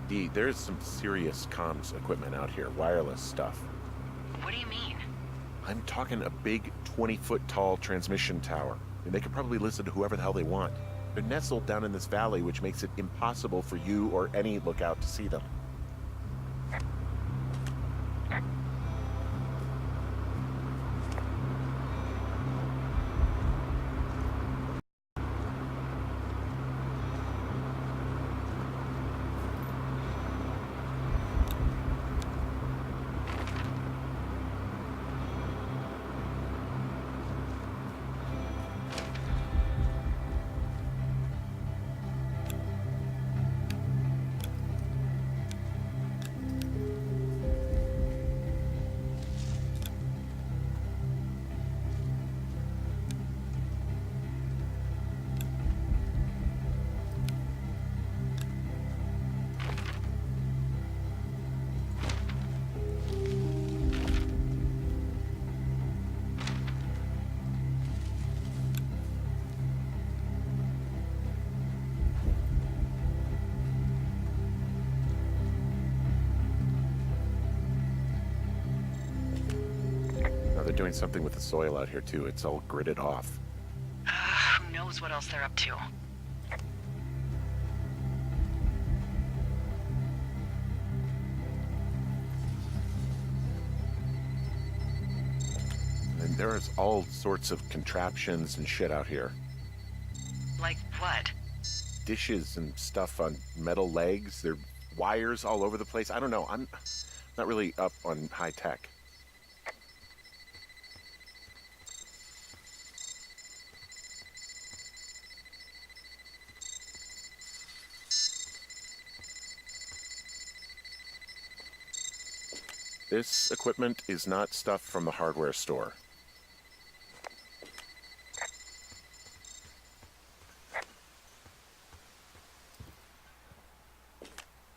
Dee, there's some serious comms equipment out here, wireless stuff. What do you mean? I'm talking a big 20-foot tall transmission tower. And they could probably listen to whoever the hell they want. They're nestled down in this valley, which makes it impossible for you or any lookout to see them. They're doing something with the soil out here, too. It's all gridded off. Who knows what else they're up to? And there's all sorts of contraptions and shit out here. Like what? Dishes and stuff on metal legs. There are wires all over the place. I don't know. I'm not really up on high tech. This equipment is not stuff from the hardware store.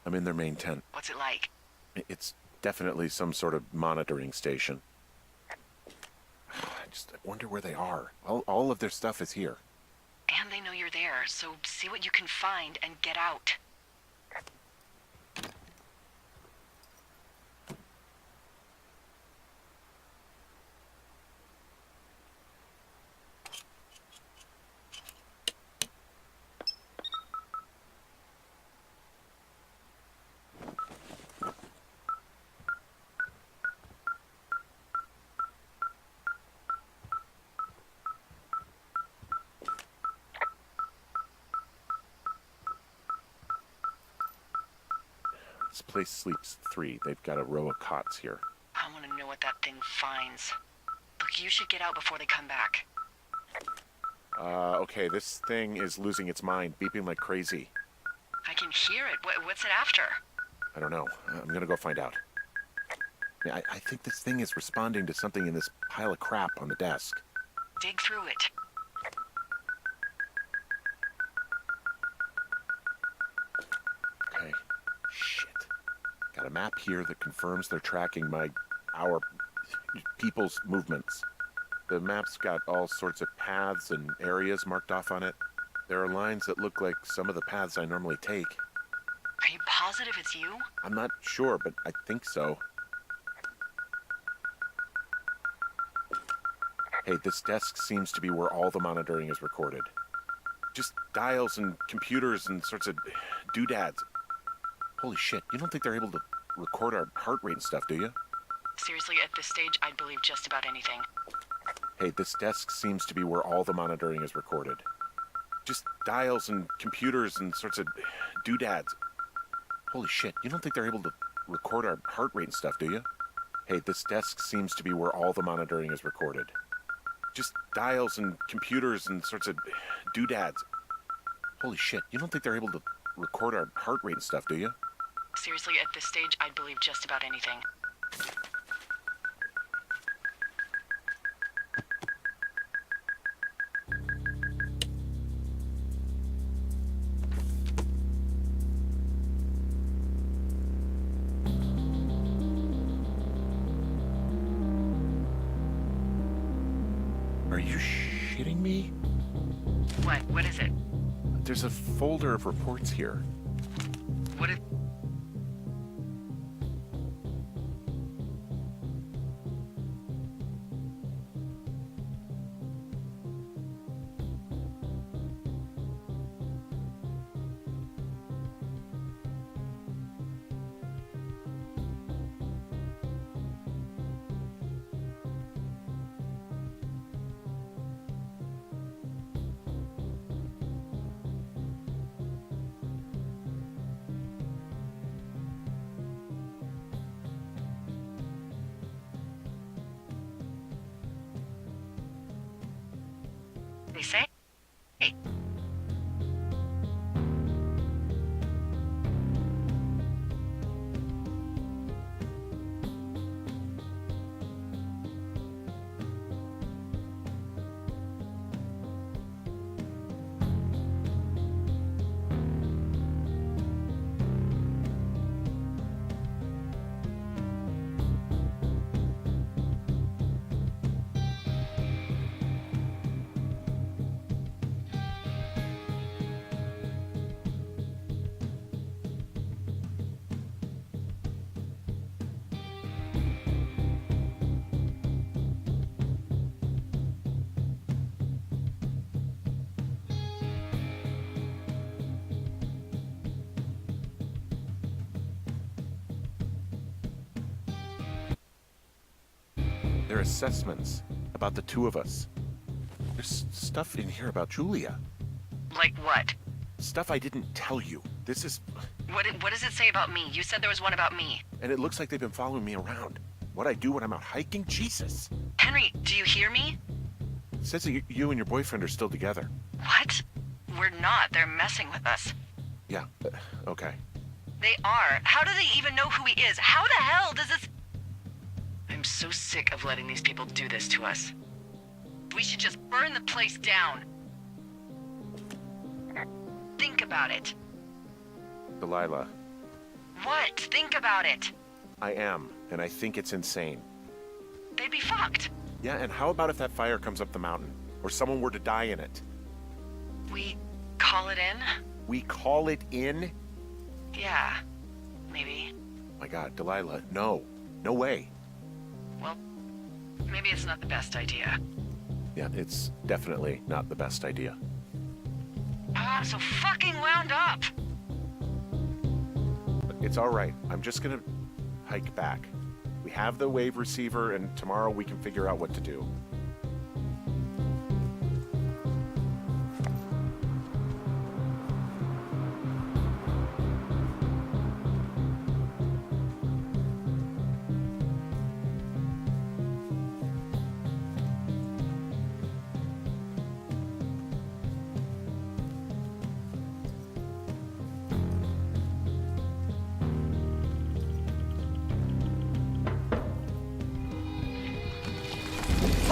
I'm in their main tent. What's it like? It's definitely some sort of monitoring station. I wonder where they are. All of their stuff is here. And they know you're there, so see what you can find and get out. This place sleeps 3. They've got a row of cots here. I want to know what that thing finds. Look, you should get out before they come back. Okay, this thing is losing its mind, beeping like crazy. I can hear it. What's it after? I don't know. I'm gonna go find out. Yeah, I think this thing is responding to something in this pile of crap on the desk. Dig through it. Got a map here that confirms they're tracking our people's movements. The map's got all sorts of paths and areas marked off on it. There are lines that look like some of the paths I normally take. Are you positive it's you? I'm not sure, but I think so. Hey, this desk seems to be where all the monitoring is recorded. Just dials and computers and sorts of doodads. Holy shit, you don't think they're able to record our heart rate and stuff, do you? Seriously, at this stage, I'd believe just about anything. Hey, this desk seems to be where all the monitoring is recorded. Just dials and computers and sorts of doodads. Holy shit, you don't think they're able to record our heart rate and stuff, do you? Hey, this desk seems to be where all the monitoring is recorded. Just dials and computers and sorts of doodads. Holy shit, you don't think they're able to record our heart rate and stuff, do you? Seriously, at this stage, I'd believe just about anything. Are you shitting me? What? What is it? There's a folder of reports here. What if... They say? Hey. They're assessments about the two of us. There's stuff in here about Julia. Like what? Stuff I didn't tell you. This is... What does it say about me? You said there was one about me. And it looks like they've been following me around. What I do when I'm out hiking? Jesus. Henry, do you hear me? It says that you and your boyfriend are still together. What? We're not. They're messing with us. Yeah, okay. They are. How do they even know who he is? How the hell does this... I'm so sick of letting these people do this to us. We should just burn the place down. Think about it. Delilah, What? Think about it. I am, and I think it's insane. They'd be fucked. Yeah, and how about if that fire comes up the mountain? Or someone were to die in it? We call it in? We call it in? Yeah. Maybe. My God, Delilah, no. No way. Well, maybe it's not the best idea. Yeah, it's definitely not the best idea. I'm so fucking wound up. It's all right. I'm just gonna hike back. We have the wave receiver, and tomorrow we can figure out what to do.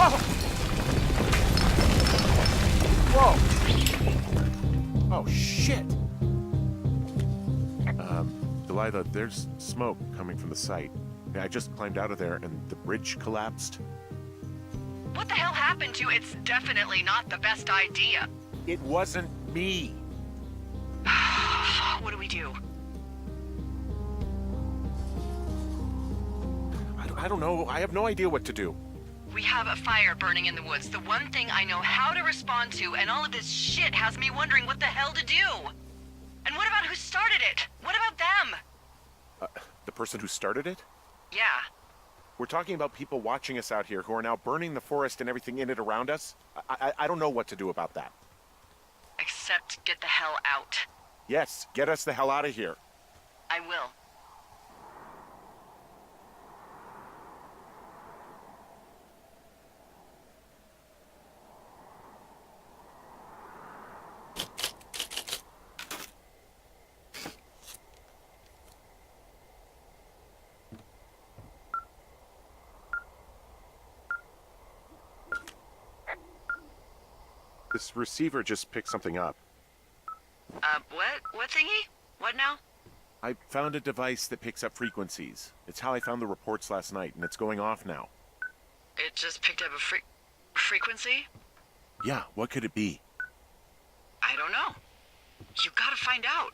Oh! Delilah, there's smoke coming from the site. I just climbed out of there and the bridge collapsed. What the hell happened to you? It's definitely not the best idea. It wasn't me. What do we do? I don't know. I have no idea what to do. We have a fire burning in the woods, the one thing I know how to respond to, and all of this shit has me wondering what the hell to do. And what about who started it? What about them? The person who started it? Yeah. We're talking about people watching us out here who are now burning the forest and everything in it around us. I don't know what to do about that. Except get the hell out. Yes, get us the hell out of here. I will. This receiver just picked something up. What? What thingy? What now? I found a device that picks up frequencies. It's how I found the reports last night, and it's going off now. It just picked up a frequency? Yeah, what could it be? I don't know. You gotta find out.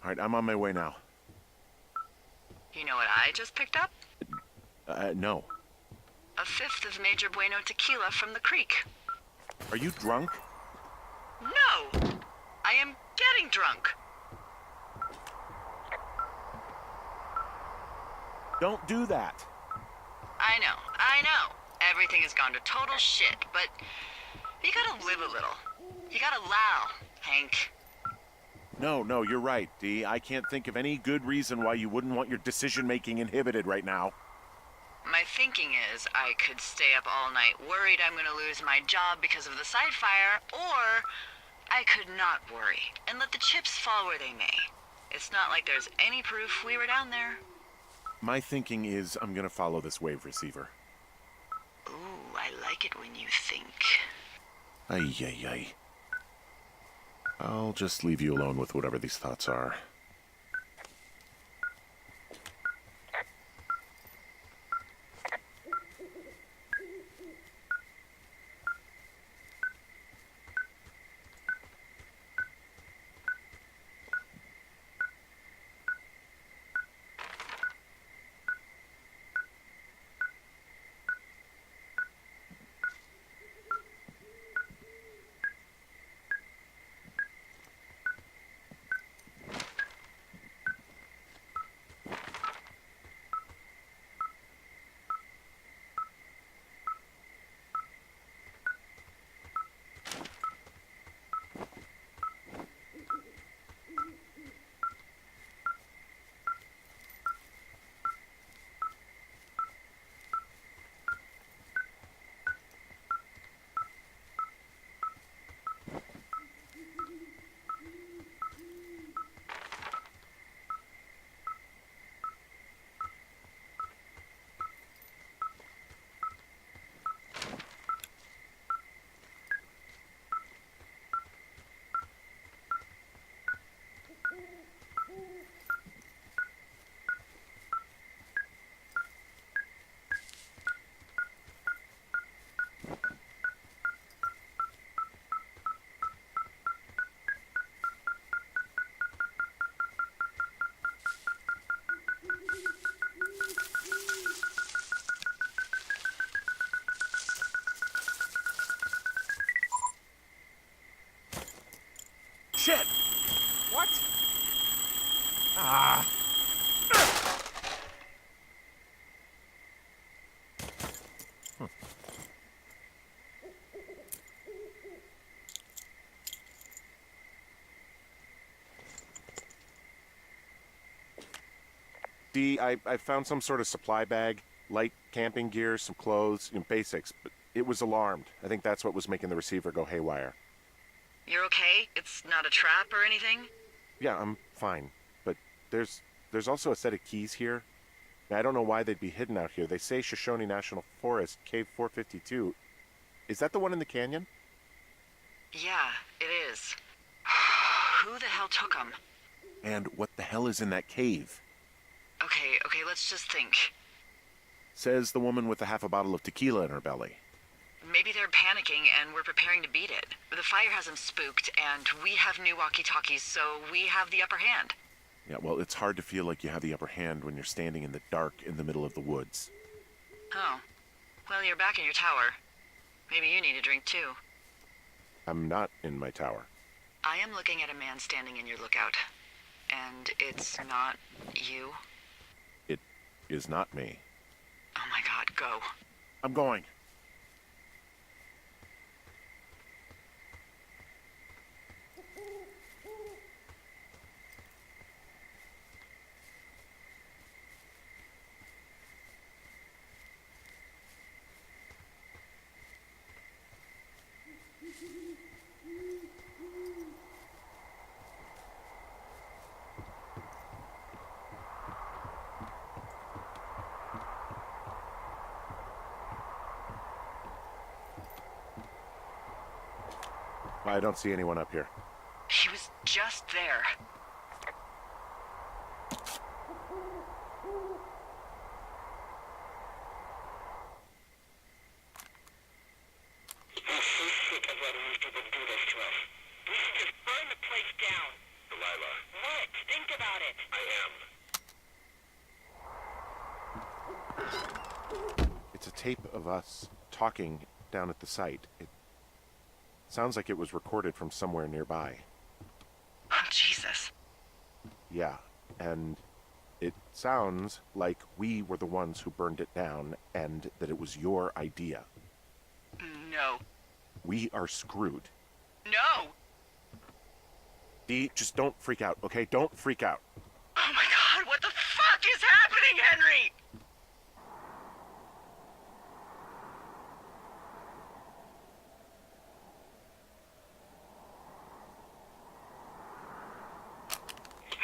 All right, I'm on my way now. You know what I just picked up? No. A fifth of Major Bueno tequila from the creek. Are you drunk? No! I am getting drunk. Don't do that. I know. Everything has gone to total shit, but you gotta live a little. You gotta allow, Hank. No, you're right, Dee. I can't think of any good reason why you wouldn't want your decision-making inhibited right now. My thinking is I could stay up all night worried I'm gonna lose my job because of the side fire, or I could not worry and let the chips fall where they may. It's not like there's any proof we were down there. My thinking is I'm gonna follow this wave receiver. Ooh, I like it when you think. Ay. I'll just leave you alone with whatever these thoughts are. Shit! What? Ah! Dee, I found some sort of supply bag, light camping gear, some clothes, basics, but it was alarmed. I think that's what was making the receiver go haywire. You're okay? It's not a trap or anything? Yeah, I'm fine, but there's also a set of keys here. Now, I don't know why they'd be hidden out here. They say Shoshone National Forest, Cave 452. Is that the one in the canyon? Yeah, it is. Who the hell took them? And what the hell is in that cave? Okay, let's just think. Says the woman with the half a bottle of tequila in her belly. Maybe they're panicking and we're preparing to beat it. The fire has them spooked, and we have new walkie-talkies, so we have the upper hand. Yeah, well, it's hard to feel like you have the upper hand when you're standing in the dark in the middle of the woods. Oh. Well, you're back in your tower. Maybe you need a drink, too. I'm not in my tower. I am looking at a man standing in your lookout. And it's not you? It is not me. Oh my god, go. I'm going. I don't see anyone up here. He was just there. I'm so sick of letting these people do this to us. We should just burn the place down. Delilah. What? Think about it. I am. It's a tape of us talking down at the site. It sounds like it was recorded from somewhere nearby. Oh, Jesus. Yeah, and it sounds like we were the ones who burned it down and that it was your idea. No. We are screwed. No! Dee, just don't freak out, okay? Don't freak out. Oh my god, what the fuck is happening, Henry?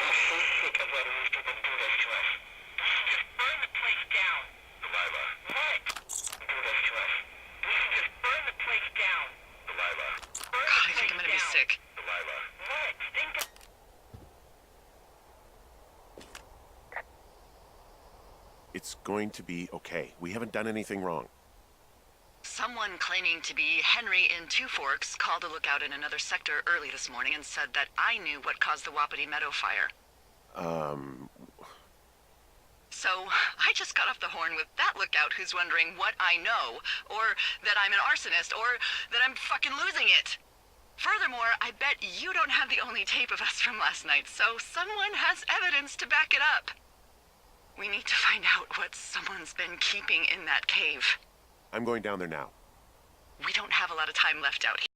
I'm so sick of letting these people do this to us. We should just burn the place down. Delilah. What? Do this to us. We should just burn the place down. Delilah. Burn God, the I think I'm place gonna be down. sick. Delilah. What? Think of... It's going to be okay. We haven't done anything wrong. Someone claiming to be Henry in Two Forks called a lookout in another sector early this morning and said that I knew what caused the Wapiti Meadow fire. So, I just got off the horn with that lookout who's wondering what I know, or that I'm an arsonist, or that I'm fucking losing it. Furthermore, I bet you don't have the only tape of us from last night, so someone has evidence to back it up. We need to find out what someone's been keeping in that cave. I'm going down there now. We don't have a lot of time left out here.